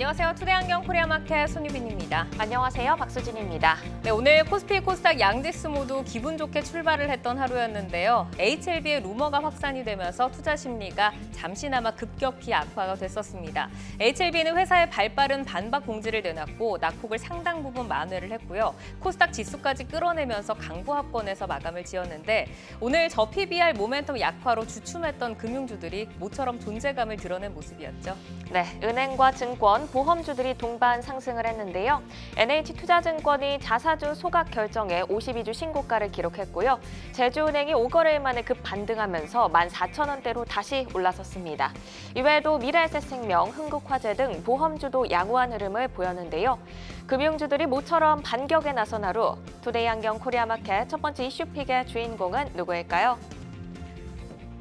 안녕하세요. 투데이안경 코리아마켓 손유빈입니다. 안녕하세요. 박수진입니다. 네, 오늘 코스피, 코스닥 양지수 모두 기분 좋게 출발을 했던 하루였는데요. HLB의 루머가 확산이 되면서 투자 심리가 잠시나마 급격히 악화가 됐었습니다. HLB는 회사의 발빠른 반박 공지를 내놨고 낙폭을 상당 부분 만회를 했고요. 코스닥 지수까지 끌어내면서 강보합권에서 마감을 지었는데 오늘 저PBR 모멘텀 약화로 주춤했던 금융주들이 모처럼 존재감을 드러낸 모습이었죠. 네, 은행과 증권, 보험주들이 동반 상승을 했는데요. NH투자증권이 자사주 소각 결정에 52주 신고가를 기록했고요. 제주은행이 5거래일 만에 급 반등하면서 14,000원대로 다시 올라섰습니다. 이외에도 미래에셋생명, 흥국화재 등 보험주도 양호한 흐름을 보였는데요. 금융주들이 모처럼 반격에 나선 하루, 투데이안경 코리아마켓 첫 번째 이슈픽의 주인공은 누구일까요?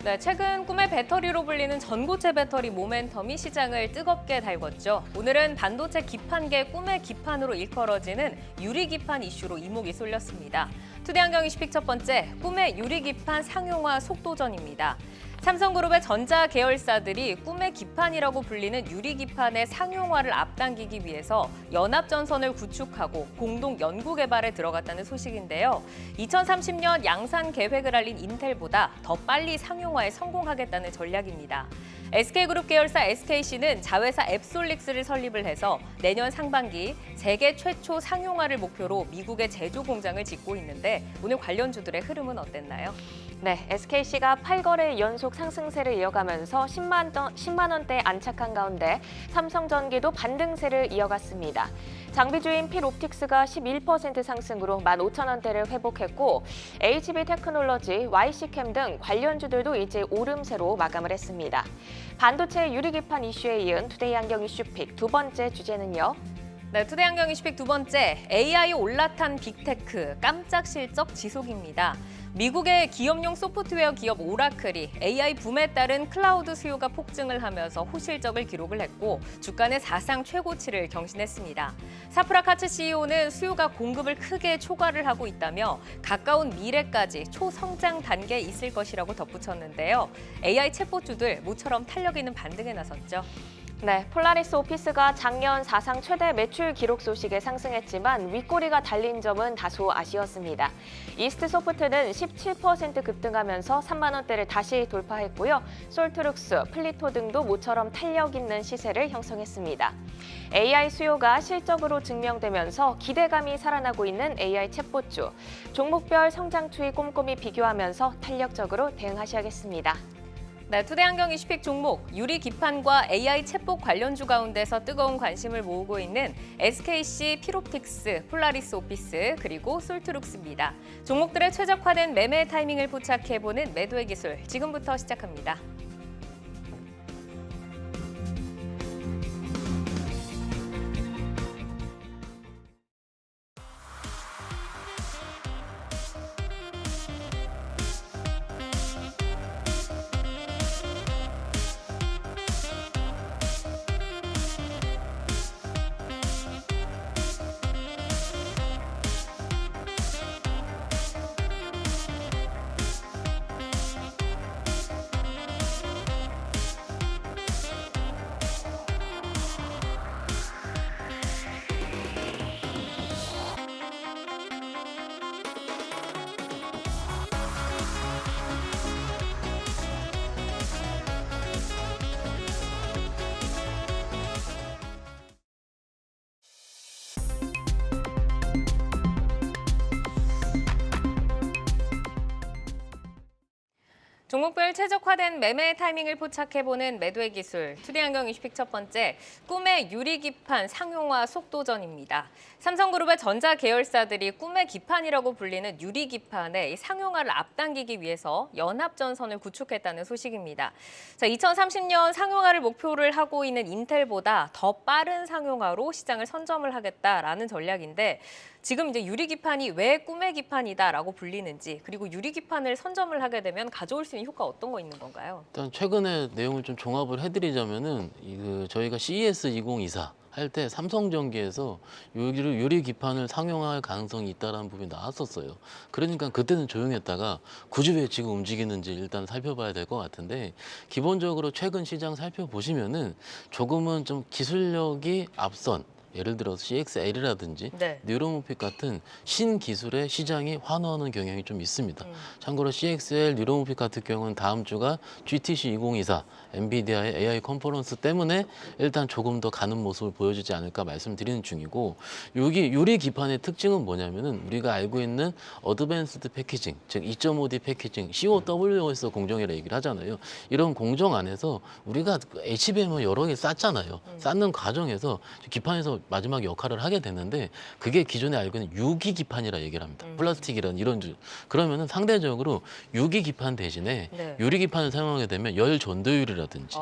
네, 최근 꿈의 배터리로 불리는 전고체 배터리 모멘텀이 시장을 뜨겁게 달궜죠. 오늘은 반도체 기판계 꿈의 기판으로 일컬어지는 유리기판 이슈로 이목이 쏠렸습니다. 투데이안경 이슈픽 첫 번째, 꿈의 유리기판 상용화 속도전입니다. 삼성그룹의 전자 계열사들이 꿈의 기판이라고 불리는 유리기판의 상용화를 앞당기기 위해서 연합전선을 구축하고 공동 연구 개발에 들어갔다는 소식인데요. 2030년 양산 계획을 알린 인텔보다 더 빨리 상용화에 성공하겠다는 전략입니다. SK그룹 계열사 SKC는 자회사 앱솔릭스를 설립을 해서 내년 상반기 세계 최초 상용화를 목표로 미국의 제조 공장을 짓고 있는데 오늘 관련주들의 흐름은 어땠나요? 네, SKC가 8거래일 연속 상승세를 이어가면서 10만 원대에 안착한 가운데 삼성전기도 반등세를 이어갔습니다. 장비주인 필옵틱스가 11% 상승으로 15,000원대를 회복했고 HB테크놀로지, YC캠 등 관련주들도 일제 오름세로 마감을 했습니다. 반도체 유리기판 이슈에 이은 투데이안경 이슈픽 두 번째 주제는요. 네, 투데이안경 이슈픽 두 번째, AI 올라탄 빅테크 깜짝 실적 지속입니다. 미국의 기업용 소프트웨어 기업 오라클이 AI 붐에 따른 클라우드 수요가 폭증을 하면서 호실적을 기록을 했고 주가는 사상 최고치를 경신했습니다. 사프라카츠 CEO는 수요가 공급을 크게 초과를 하고 있다며 가까운 미래까지 초성장 단계에 있을 것이라고 덧붙였는데요. AI 챗봇주들 모처럼 탄력 있는 반등에 나섰죠. 네, 폴라리스 오피스가 작년 사상 최대 매출 기록 소식에 상승했지만 윗꼬리가 달린 점은 다소 아쉬웠습니다. 이스트소프트는 17% 급등하면서 3만 원대를 다시 돌파했고요. 솔트룩스, 플리토 등도 모처럼 탄력 있는 시세를 형성했습니다. AI 수요가 실적으로 증명되면서 기대감이 살아나고 있는 AI 챗봇주. 종목별 성장 추이 꼼꼼히 비교하면서 탄력적으로 대응하셔야겠습니다. 네, 투데이안경 이슈픽 종목, 유리기판과 AI 챗봇 관련주 가운데서 뜨거운 관심을 모으고 있는 SKC, 필옵틱스, 폴라리스 오피스, 그리고 솔트룩스입니다. 종목들의 최적화된 매매 타이밍을 포착해보는 매도의 기술, 지금부터 시작합니다. 종목별 최적화된 매매 타이밍을 포착해보는 매도의 기술, 투데이안경 이슈픽 첫 번째, 꿈의 유리기판 상용화 속도전입니다. 삼성그룹의 전자 계열사들이 꿈의 기판이라고 불리는 유리기판의 상용화를 앞당기기 위해서 연합전선을 구축했다는 소식입니다. 자, 2030년 상용화를 목표를 하고 있는 인텔보다 더 빠른 상용화로 시장을 선점을 하겠다라는 전략인데 지금 이제 유리기판이 왜 꿈의 기판이다라고 불리는지 그리고 유리기판을 선점을 하게 되면 가져올 수 있는 효과 어떤 거 있는 건가요? 일단 최근에 내용을 좀 종합을 해드리자면은 저희가 CES 2024 할 때 삼성전기에서 유리 기판을 상용화할 가능성이 있다는 부분이 나왔었어요. 그러니까 그때는 조용했다가 굳이 왜 지금 움직이는지 일단 살펴봐야 될 것 같은데, 기본적으로 최근 시장 살펴보시면은 조금은 좀 기술력이 앞선, 예를 들어서 CXL이라든지 네. 뉴로모픽 같은 신기술의 시장이 환호하는 경향이 좀 있습니다. 참고로 CXL, 뉴로모픽 같은 경우는 다음 주가 GTC 2024 엔비디아의 AI 컨퍼런스 때문에 일단 조금 더 가는 모습을 보여주지 않을까 말씀드리는 중이고, 여기 유리 기판의 특징은 뭐냐면은 우리가 알고 있는 어드밴스드 패키징, 즉 2.5D 패키징, COWS 공정이라 얘기를 하잖아요. 이런 공정 안에서 우리가 HBM을 여러 개 쌌잖아요. 쌓는 과정에서 기판에서 마지막 역할을 하게 됐는데, 그게 기존에 알고 있는 유기 기판이라 얘기를 합니다. 플라스틱이라는 이런 그러면은 상대적으로 유기 기판 대신에 네. 유리 기판을 사용하게 되면 열 전도율이라든지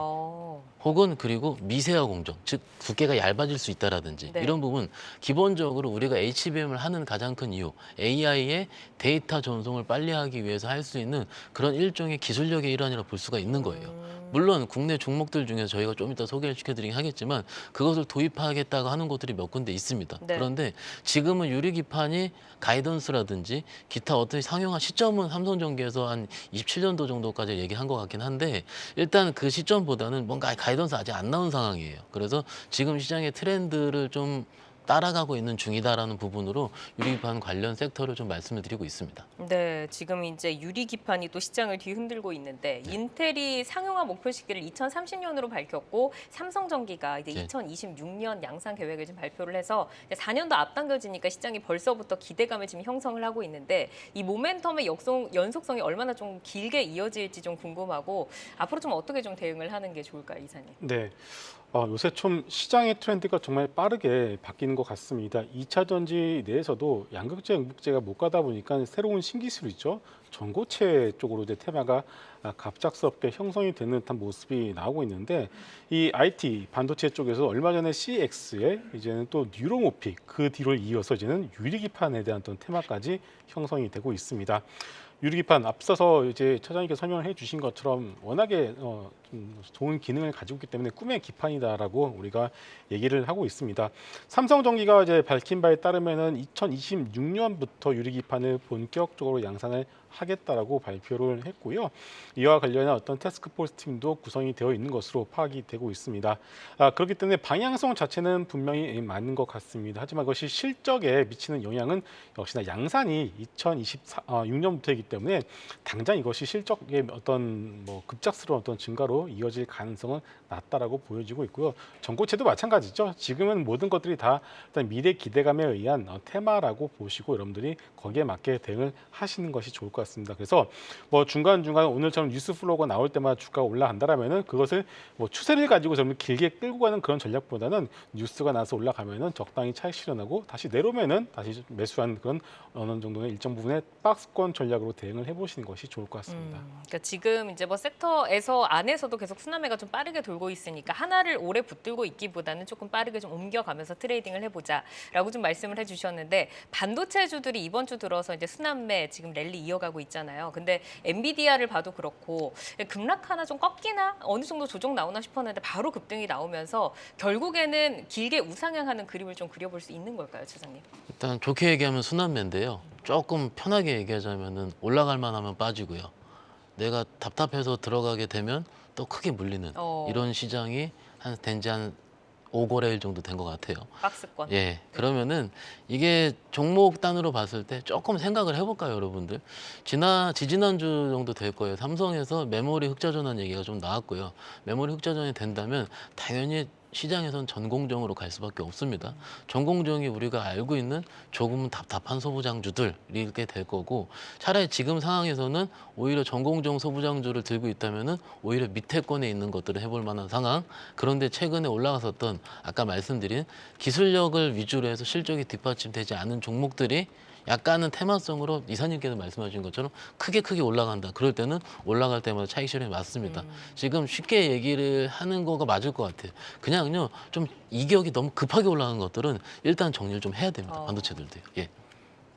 혹은 그리고 미세화 공정, 즉 두께가 얇아질 수 있다라든지 네. 이런 부분, 기본적으로 우리가 HBM을 하는 가장 큰 이유, AI의 데이터 전송을 빨리 하기 위해서 할 수 있는 그런 일종의 기술력의 일환이라 볼 수가 있는 거예요. 물론 국내 종목들 중에서 저희가 좀 이따 소개를 시켜드리긴 하겠지만 그것을 도입하겠다고 하는 곳들이 몇 군데 있습니다. 네. 그런데 지금은 유리 기판이 가이던스라든지 기타 어떤 상용화 시점은 삼성전기에서 한 27년도 정도까지 얘기한 것 같긴 한데, 일단 그 시점보다는 뭔가 가이던스 아직 안 나온 상황이에요. 그래서 지금 시장의 트렌드를 좀 따라가고 있는 중이다라는 부분으로 유리기판 관련 섹터를 좀 말씀을 드리고 있습니다. 네, 지금 이제 유리 기판이 또 시장을 뒤흔들고 있는데 인텔이 상용화 목표 시기를 2030년으로 밝혔고 삼성전기가 이제 네. 2026년 양산 계획을 지금 발표를 해서 이제 4년도 앞당겨지니까 시장이 벌써부터 기대감을 지금 형성을 하고 있는데, 이 모멘텀의 연속성이 얼마나 좀 길게 이어질지 좀 궁금하고, 앞으로 좀 어떻게 좀 대응을 하는 게 좋을까요, 이사님? 네. 요새 좀 시장의 트렌드가 정말 빠르게 바뀌는 것 같습니다. 2차 전지 내에서도 양극재, 음극재가 못 가다 보니까 새로운 신기술 있죠. 전고체 쪽으로 이제 테마가 갑작스럽게 형성이 되는 듯한 모습이 나오고 있는데, 이 IT 반도체 쪽에서 얼마 전에 CX에 이제는 또 뉴로모픽, 그 뒤로 이어서 이제는 유리기판에 대한 어떤 테마까지 형성이 되고 있습니다. 유리기판 앞서서 이제 차장님께서 설명을 해주신 것처럼 워낙에 좀 좋은 기능을 가지고 있기 때문에 꿈의 기판이다라고 우리가 얘기를 하고 있습니다. 삼성전기가 이제 밝힌 바에 따르면은 2026년부터 유리기판을 본격적으로 양산을 하겠다라고 발표를 했고요. 이와 관련한 어떤 태스크포스 팀도 구성이 되어 있는 것으로 파악이 되고 있습니다. 그렇기 때문에 방향성 자체는 분명히 맞는 것 같습니다. 하지만 그것이 실적에 미치는 영향은 역시나 양산이 2026년부터이기 때문에 당장 이것이 실적의 어떤 급작스러운 어떤 증가로 이어질 가능성은 낮다라고 보여지고 있고요. 전고체도 마찬가지죠. 지금은 모든 것들이 다 일단 미래 기대감에 의한 테마라고 보시고 여러분들이 거기에 맞게 대응을 하시는 것이 좋을 것 같습니다. 그래서 중간중간 오늘처럼 뉴스 플로우가 나올 때마다 주가가 올라간다라면은 그것을 추세를 가지고 좀 길게 끌고 가는 그런 전략보다는 뉴스가 나서 올라가면은 적당히 차익 실현하고 다시 내려오면은 다시 매수한 그런 어느 정도의 일정 부분의 박스권 전략으로 대응을 해보시는 것이 좋을 것 같습니다. 그러니까 지금 이제 섹터에서 안에서도 계속 순환매가 좀 빠르게 돌고 있으니까 하나를 오래 붙들고 있기보다는 조금 빠르게 좀 옮겨가면서 트레이딩을 해보자라고 좀 말씀을 해주셨는데, 반도체주들이 이번 주 들어서 이제 순환매 지금 랠리 이어가고 있잖아요. 근데 엔비디아를 봐도 그렇고 급락하나 좀 꺾이나 어느 정도 조정 나오나 싶었는데 바로 급등이 나오면서 결국에는 길게 우상향하는 그림을 좀 그려볼 수 있는 걸까요, 차장님? 일단 좋게 얘기하면 순환매인데요. 조금 편하게 얘기하자면은 올라갈 만하면 빠지고요. 내가 답답해서 들어가게 되면 또 크게 물리는 이런 시장이 된지 한 5거래일 정도 된 것 같아요. 박스권. 예, 그러면은 이게 종목 단으로 봤을 때 조금 생각을 해볼까요, 여러분들? 지지난주 정도 될 거예요. 삼성에서 메모리 흑자 전환 얘기가 좀 나왔고요. 메모리 흑자 전환이 된다면 당연히 시장에선 전공정으로 갈 수밖에 없습니다. 전공정이 우리가 알고 있는 조금은 답답한 소부장주들 이렇게 될 거고, 차라리 지금 상황에서는 오히려 전공정 소부장주를 들고 있다면은 오히려 밑에 권에 있는 것들을 해볼 만한 상황. 그런데 최근에 올라갔었던 아까 말씀드린 기술력을 위주로 해서 실적이 뒷받침되지 않은 종목들이 약간은 테마성으로 이사님께서 말씀하신 것처럼 크게 올라간다. 그럴 때는 올라갈 때마다 차익 실현이 맞습니다. 지금 쉽게 얘기를 하는 거가 맞을 것 같아요. 그냥요, 좀 이격이 너무 급하게 올라가는 것들은 일단 정리를 좀 해야 됩니다. 반도체들도요. 예.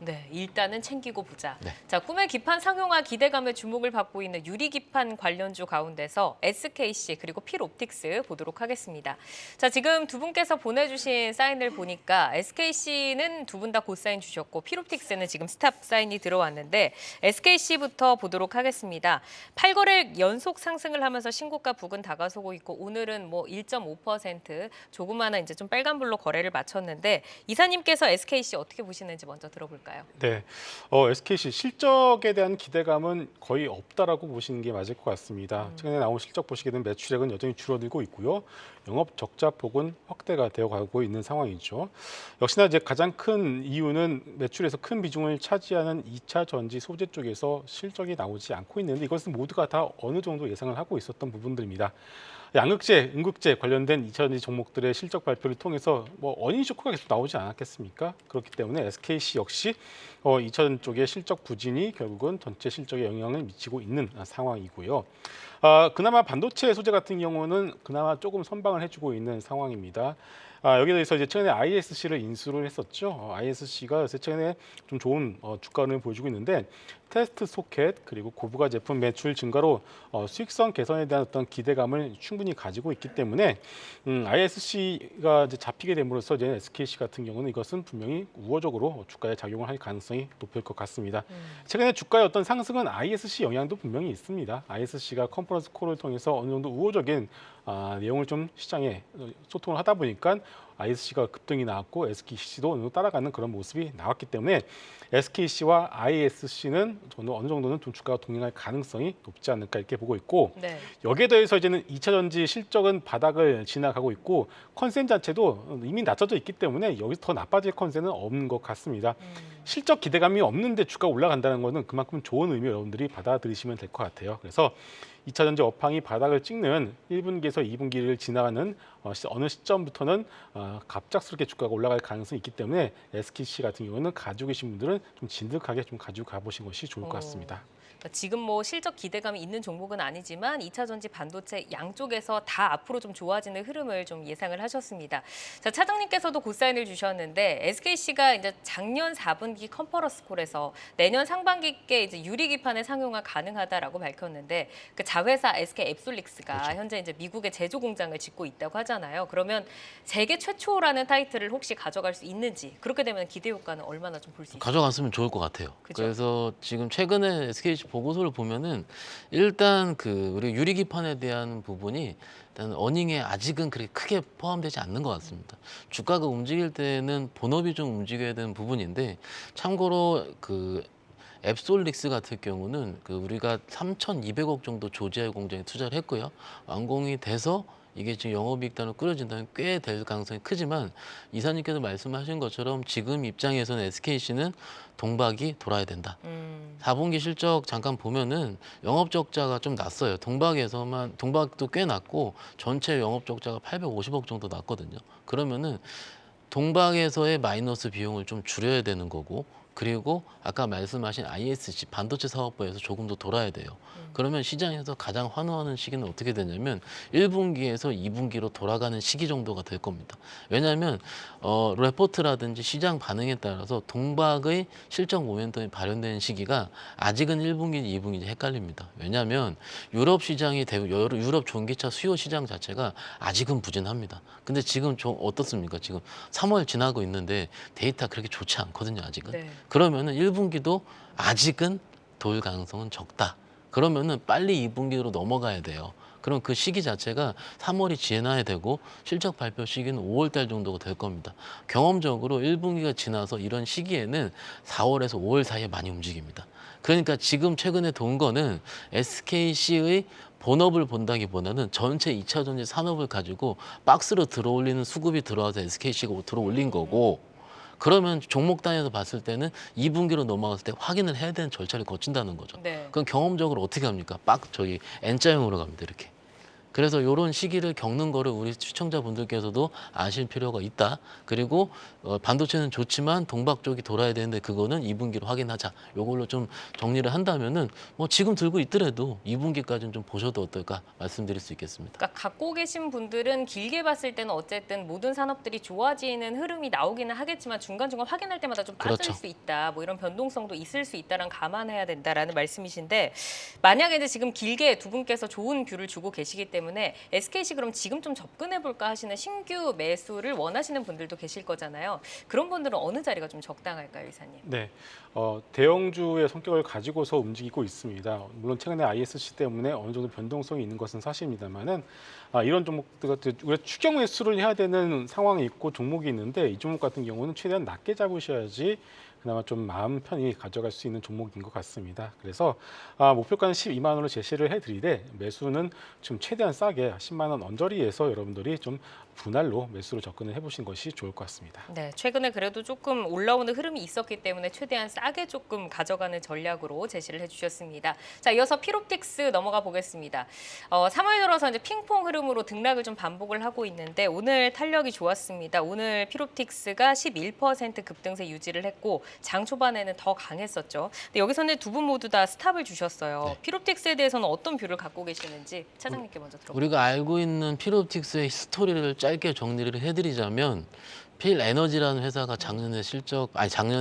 네, 일단은 챙기고 보자. 네. 자, 꿈의 기판 상용화 기대감에 주목을 받고 있는 유리 기판 관련주 가운데서 SKC 그리고 필옵틱스 보도록 하겠습니다. 자, 지금 두 분께서 보내주신 사인을 보니까 SKC는 두 분 다 고사인 주셨고 필옵틱스는 지금 스탑 사인이 들어왔는데 SKC부터 보도록 하겠습니다. 8거래 연속 상승을 하면서 신고가 부근 다가서고 있고 오늘은 뭐 1.5% 조그마한 이제 좀 빨간불로 거래를 마쳤는데 이사님께서 SKC 어떻게 보시는지 먼저 들어볼까요? 네, SKC 실적에 대한 기대감은 거의 없다라고 보시는 게 맞을 것 같습니다. 최근에 나온 실적 보시게 되면 매출액은 여전히 줄어들고 있고요. 영업 적자 폭은 확대가 되어 가고 있는 상황이죠. 역시나 이제 가장 큰 이유는 매출에서 큰 비중을 차지하는 2차 전지 소재 쪽에서 실적이 나오지 않고 있는데 이것은 모두가 다 어느 정도 예상을 하고 있었던 부분들입니다. 양극재, 음극재 관련된 2차 전지 종목들의 실적 발표를 통해서 뭐 어닝 쇼크가 계속 나오지 않았겠습니까? 그렇기 때문에 SKC 역시 2차 전지 쪽의 실적 부진이 결국은 전체 실적에 영향을 미치고 있는 상황이고요. 그나마 반도체 소재 같은 경우는 그나마 조금 선방을 해주고 있는 상황입니다. 여기에 대해서 이제 최근에 ISC를 인수를 했었죠. ISC가 요새 최근에 좀 좋은 주가를 보여주고 있는데 테스트 소켓 그리고 고부가 제품 매출 증가로 수익성 개선에 대한 어떤 기대감을 충분히 가지고 있기 때문에 ISC가 이제 잡히게 됨으로써 이제 SKC 같은 경우는 이것은 분명히 우호적으로 주가에 작용을 할 가능성이 높을 것 같습니다. 최근에 주가의 어떤 상승은 ISC 영향도 분명히 있습니다. ISC가 컨퍼런스 콜을 통해서 어느 정도 우호적인 내용을 좀 시장에 소통을 하다 보니까 ISC가 급등이 나왔고 SKC도 어느 정도 따라가는 그런 모습이 나왔기 때문에 SKC와 ISC는 저는 어느 정도는 좀 주가가 동행할 가능성이 높지 않을까 이렇게 보고 있고 네. 여기에 더해서 이제는 2차 전지 실적은 바닥을 지나가고 있고 컨센 자체도 이미 낮춰져 있기 때문에 여기서 더 나빠질 컨센은 없는 것 같습니다. 실적 기대감이 없는데 주가 올라간다는 것은 그만큼 좋은 의미 여러분들이 받아들이시면 될 것 같아요. 그래서 2차 전지 업황이 바닥을 찍는 1분기에서 2분기를 지나가는 어느 시점부터는 갑작스럽게 주가가 올라갈 가능성이 있기 때문에 SKC 같은 경우는 가지고 계신 분들은 좀 진득하게 좀 가지고 가보신 것이 좋을 것 같습니다. 그러니까 지금 뭐 실적 기대감이 있는 종목은 아니지만 2차 전지 반도체 양쪽에서 다 앞으로 좀 좋아지는 흐름을 좀 예상을 하셨습니다. 자, 차장님께서도 고사인을 주셨는데 SKC가 이제 작년 4분기 컨퍼런스 콜에서 내년 상반기께 이제 유리 기판의 상용화 가능하다라고 밝혔는데 그 자회사 SK 앱솔릭스가 그렇죠. 현재 이제 미국에 제조 공장을 짓고 있다고 하잖아요. 그러면 세계 최초라는 타이틀을 혹시 가져갈 수 있는지 그렇게 되면 기대 효과는 얼마나 좀 볼 수 있을까요? 가져갔으면 좋을 것 같아요. 그죠? 그래서 지금 최근에 SKC 보고서를 보면은 일단 그 우리 유리기판에 대한 부분이 일단 어닝에 아직은 그렇게 크게 포함되지 않는 것 같습니다. 주가가 움직일 때는 본업이 좀 움직여야 되는 부분인데 참고로 그 앱솔릭스 같은 경우는 그 우리가 3,200억 정도 조지아의 공장에 투자를 했고요. 완공이 돼서 이게 지금 영업이익 단으로 끌어진다면 꽤 될 가능성이 크지만 이사님께서 말씀하신 것처럼 지금 입장에서는 SKC는 동박이 돌아야 된다. 4분기 실적 잠깐 보면은 영업 적자가 좀 났어요. 동박도 꽤 났고 전체 영업 적자가 850억 정도 났거든요. 그러면은 동박에서의 마이너스 비용을 좀 줄여야 되는 거고 그리고 아까 말씀하신 ISC 반도체 사업부에서 조금 더 돌아야 돼요. 그러면 시장에서 가장 환호하는 시기는 어떻게 되냐면 1분기에서 2분기로 돌아가는 시기 정도가 될 겁니다. 왜냐하면 레포트라든지 시장 반응에 따라서 동박의 실적 모멘텀이 발현되는 시기가 아직은 1분기, 2분기 헷갈립니다. 왜냐하면 유럽 시장이 유럽 전기차 수요 시장 자체가 아직은 부진합니다. 근데 지금 좀 어떻습니까? 지금 3월 지나고 있는데 데이터 그렇게 좋지 않거든요. 아직은. 네. 그러면은 1분기도 아직은 돌 가능성은 적다. 그러면은 빨리 2분기로 넘어가야 돼요. 그럼 그 시기 자체가 3월이 지나야 되고 실적 발표 시기는 5월 달 정도가 될 겁니다. 경험적으로 1분기가 지나서 이런 시기에는 4월에서 5월 사이에 많이 움직입니다. 그러니까 지금 최근에 돈 거는 SKC의 본업을 본다기보다는 전체 2차 전지 산업을 가지고 박스로 들어올리는 수급이 들어와서 SKC가 들어올린 거고 그러면 종목 단위에서 봤을 때는 2분기로 넘어갔을 때 확인을 해야 되는 절차를 거친다는 거죠. 네. 그럼 경험적으로 어떻게 합니까? N자형으로 갑니다. 이렇게. 그래서 이런 시기를 겪는 거를 우리 시청자분들께서도 아실 필요가 있다. 그리고 반도체는 좋지만 동박 쪽이 돌아야 되는데 그거는 2분기로 확인하자. 요걸로 좀 정리를 한다면은 뭐 지금 들고 있더라도 2분기까지는 좀 보셔도 어떨까 말씀드릴 수 있겠습니다. 그러니까 갖고 계신 분들은 길게 봤을 때는 어쨌든 모든 산업들이 좋아지는 흐름이 나오기는 하겠지만 중간중간 확인할 때마다 좀 빠질 그렇죠. 수 있다. 뭐 이런 변동성도 있을 수 있다는 감안해야 된다라는 말씀이신데 만약에 이제 지금 길게 두 분께서 좋은 뷰를 주고 계시기 때문에 SKC 그럼 지금 좀 접근해 볼까 하시는 신규 매수를 원하시는 분들도 계실 거잖아요. 그런 분들은 어느 자리가 좀 적당할까요, 이사님? 네, 대형주의 성격을 가지고서 움직이고 있습니다. 물론 최근에 ISC 때문에 어느 정도 변동성이 있는 것은 사실입니다만은 이런 종목들 같은 우리가 추격 매수를 해야 되는 상황이 있고 종목이 있는데 이 종목 같은 경우는 최대한 낮게 잡으셔야지 그나마 좀 마음 편히 가져갈 수 있는 종목인 것 같습니다. 그래서 목표가는 12만 원으로 제시를 해드리되 매수는 좀 최대한 싸게 10만 원 언저리에서 여러분들이 좀 분할로 매수로 접근을 해보신 것이 좋을 것 같습니다. 네, 최근에 그래도 조금 올라오는 흐름이 있었기 때문에 최대한 싸게 조금 가져가는 전략으로 제시를 해주셨습니다. 자, 이어서 피롭틱스 넘어가 보겠습니다. 3월 들어서 이제 핑퐁 흐름으로 등락을 좀 반복을 하고 있는데 오늘 탄력이 좋았습니다. 오늘 피롭틱스가 11% 급등세 유지를 했고 장 초반에는 더 강했었죠. 근데 여기서는 두 분 모두 다 스탑을 주셨어요. 네. 피롭틱스에 대해서는 어떤 뷰를 갖고 계시는지 차장님께 먼저 들어볼게요. 우리가 알고 있는 피롭틱스의 스토리를 짧게 정리를 해드리자면 필에너지라는 회사가 작년에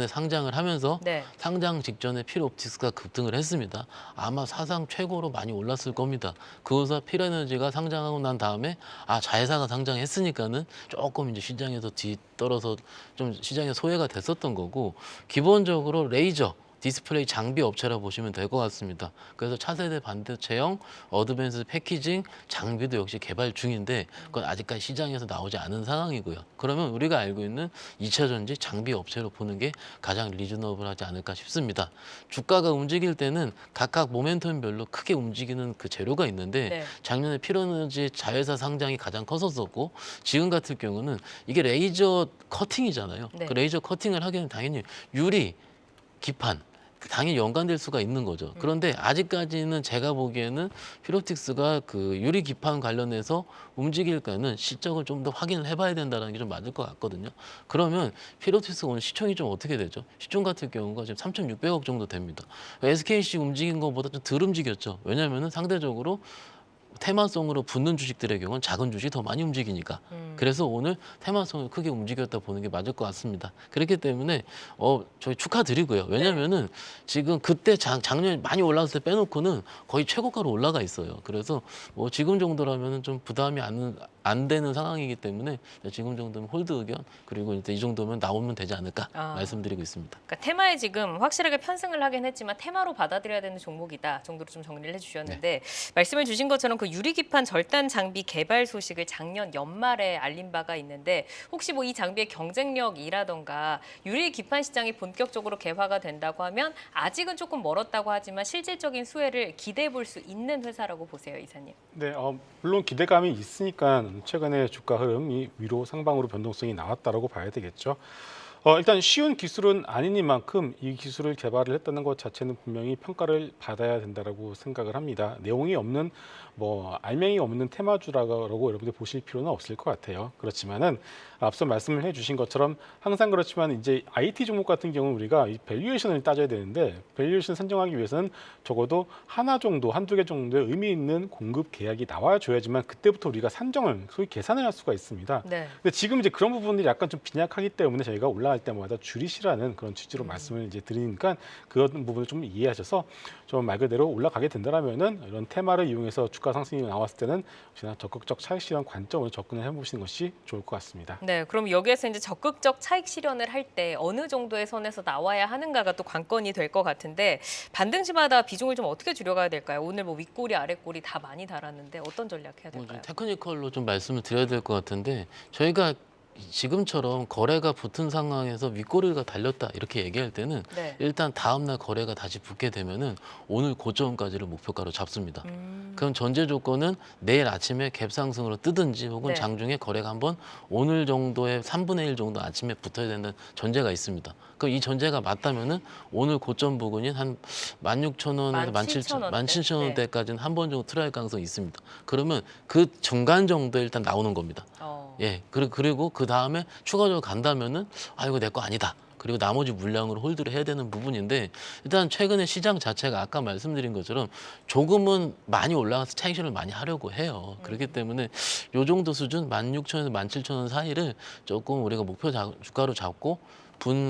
상장을 하면서 네. 상장 직전에 필옵틱스가 급등을 했습니다. 아마 사상 최고로 많이 올랐을 겁니다. 그 회사 필에너지가 상장하고 난 다음에 자회사가 상장했으니까는 조금 이제 시장에서 뒤떨어서 좀 시장에 소외가 됐었던 거고 기본적으로 레이저 디스플레이 장비 업체라 보시면 될 것 같습니다. 그래서 차세대 반도체형 어드밴스 패키징 장비도 역시 개발 중인데 그건 아직까지 시장에서 나오지 않은 상황이고요. 그러면 우리가 알고 있는 2차 전지 장비 업체로 보는 게 가장 리즈너블하지 않을까 싶습니다. 주가가 움직일 때는 각각 모멘텀별로 크게 움직이는 그 재료가 있는데 네. 작년에 필에너지 자회사 상장이 가장 컸었고 지금 같은 경우는 이게 레이저 커팅이잖아요. 네. 그 레이저 커팅을 하기에는 당연히 유리, 기판 당연히 연관될 수가 있는 거죠. 그런데 아직까지는 제가 보기에는 피롭틱스가 그 유리 기판 관련해서 움직일까는 실적을 좀 더 확인을 해봐야 된다는 게 좀 맞을 것 같거든요. 그러면 피롭틱스 오늘 시총이 좀 어떻게 되죠? 시총 같은 경우가 지금 3,600억 정도 됩니다. SKC 움직인 것보다 좀 덜 움직였죠. 왜냐하면 상대적으로 테마성으로 붙는 주식들의 경우는 작은 주식이 더 많이 움직이니까. 그래서 오늘 테마성을 크게 움직였다 보는 게 맞을 것 같습니다. 그렇기 때문에 저희 축하드리고요. 왜냐면은 지금 그때 작년에 많이 올라갔을 때 빼놓고는 거의 최고가로 올라가 있어요. 그래서 뭐 지금 정도라면은 좀 부담이 안 되는 상황이기 때문에 지금 정도면 홀드 의견 그리고 이제 이 정도면 나오면 되지 않을까 말씀드리고 있습니다. 그러니까 테마에 지금 확실하게 편승을 하긴 했지만 테마로 받아들여야 되는 종목이다 정도로 좀 정리를 해주셨는데 말씀을 주신 것처럼 그 유리기판 절단 장비 개발 소식을 작년 연말에 알린 바가 있는데 혹시 뭐 이 장비의 경쟁력이라던가 유리기판 시장이 본격적으로 개화가 된다고 하면 아직은 조금 멀었다고 하지만 실질적인 수혜를 기대해 볼 수 있는 회사라고 보세요, 이사님. 네, 물론 기대감이 있으니까 최근에 주가 흐름이 위로 상방으로 변동성이 나왔다라고 봐야 되겠죠. 일단 쉬운 기술은 아니니만큼 이 기술을 개발을 했다는 것 자체는 분명히 평가를 받아야 된다라고 생각을 합니다. 내용이 없는 알맹이 없는 테마주라고 여러분들 보실 필요는 없을 것 같아요. 그렇지만은 앞서 말씀을 해주신 것처럼 항상 그렇지만 이제 IT 종목 같은 경우는 우리가 이 밸류에이션을 따져야 되는데 밸류에이션 선정하기 위해서는 적어도 한두 개 정도의 의미 있는 공급 계약이 나와줘야지만 그때부터 우리가 산정을 소위 계산을 할 수가 있습니다. 네. 근데 지금 이제 그런 부분들이 약간 좀 빈약하기 때문에 저희가 올라갈 때마다 줄이시라는 그런 취지로 말씀을 이제 드리니까 그런 부분을 좀 이해하셔서 좀 말 그대로 올라가게 된다라면은 이런 테마를 이용해서 주가 상승이 나왔을 때는 역시나 적극적 차익 실현 관점으로 접근을 해보시는 것이 좋을 것 같습니다. 네, 그럼 여기에서 이제 적극적 차익 실현을 할 때 어느 정도의 선에서 나와야 하는가가 또 관건이 될 것 같은데 반등시마다 비중을 좀 어떻게 줄여가야 될까요? 오늘 뭐 윗꼬리 아랫꼬리 다 많이 달았는데 어떤 전략 해야 될까요? 테크니컬로 좀 말씀을 드려야 될 것 같은데 저희가 지금처럼 거래가 붙은 상황에서 윗꼬리가 달렸다 이렇게 얘기할 때는 네. 일단 다음날 거래가 다시 붙게 되면은 오늘 고점까지를 목표가로 잡습니다. 그럼 전제 조건은 내일 아침에 갭 상승으로 뜨든지 혹은 네. 장중에 거래가 한번 오늘 정도의 3분의 1 정도 아침에 붙어야 된다는 전제가 있습니다. 그럼 이 전제가 맞다면은 오늘 고점 부근인 한 16,000원에서 17,000원대까지는 한 번 정도 트라이 가능성이 있습니다. 그러면 그 중간 정도에 일단 나오는 겁니다. 예, 그리고 그 다음에 추가적으로 간다면은 아 이거 내 거 아니다. 그리고 나머지 물량으로 홀드를 해야 되는 부분인데 일단 최근에 시장 자체가 아까 말씀드린 것처럼 조금은 많이 올라가서 차익실을 많이 하려고 해요. 그렇기 때문에 요 정도 수준 16,000원에서 17,000원 사이를 조금 우리가 목표 주가로 잡고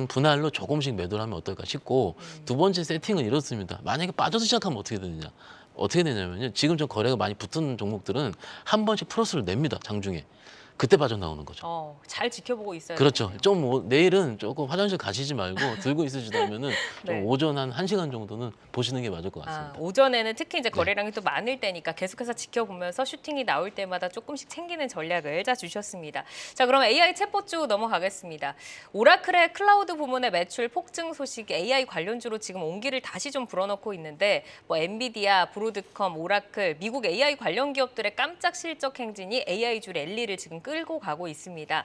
분할로 조금씩 매도를 하면 어떨까 싶고 두 번째 세팅은 이렇습니다. 만약에 빠져서 시작하면 어떻게 되느냐. 어떻게 되냐면요. 지금 좀 거래가 많이 붙은 종목들은 한 번씩 플러스를 냅니다. 장중에. 그때 빠져나오는 거죠. 잘 지켜보고 있어야 그렇죠. 되겠네요. 좀 내일은 조금 화장실 가시지 말고 들고 있으시다면은 네. 좀 오전 한 1시간 정도는 보시는 게 맞을 것 같습니다. 오전에는 특히 이제 네. 거래량이 또 많을 때니까 계속해서 지켜보면서 슈팅이 나올 때마다 조금씩 챙기는 전략을 짜주셨습니다. 자, 그럼 AI 챗봇 쪽 넘어가겠습니다. 오라클의 클라우드 부문의 매출 폭증 소식이 AI 관련주로 지금 온기를 다시 좀 불어넣고 있는데 뭐 엔비디아, 브로드컴, 오라클, 미국 AI 관련 기업들의 깜짝 실적 행진이 AI주 랠리를 지금 끌고 가고 있습니다.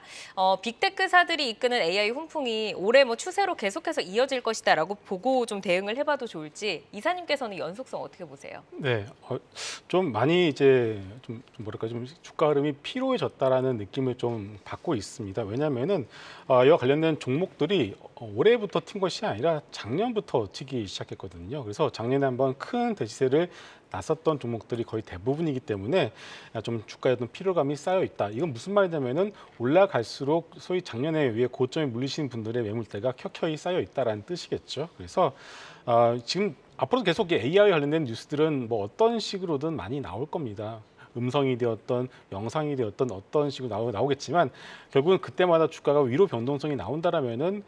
빅테크사들이 이끄는 AI 훈풍이 올해 뭐 추세로 계속해서 이어질 것이다라고 보고 좀 대응을 해봐도 좋을지 이사님께서는 연속성 어떻게 보세요? 네, 좀 많이 이제 좀 뭐랄까 좀 주가 흐름이 피로해졌다라는 느낌을 좀 받고 있습니다. 왜냐하면은 이와 관련된 종목들이 올해부터 튄 것이 아니라 작년부터 튀기 시작했거든요. 그래서 작년에 한번 큰 대시세를 났었던 종목들이 거의 대부분이기 때문에 좀 주가에 어떤 피로감이 쌓여 있다. 이건 무슨 말이냐면은 올라갈수록 소위 작년에 위에 고점에 물리시는 분들의 매물대가 켜켜이 쌓여 있다라는 뜻이겠죠. 그래서 지금 앞으로 계속 AI 관련된 뉴스들은 뭐 어떤 식으로든 많이 나올 겁니다. 음성이 되었던 영상이 되었던 어떤 식으로 나오겠지만 결국은 그때마다 주가가 위로 변동성이 나온다라면은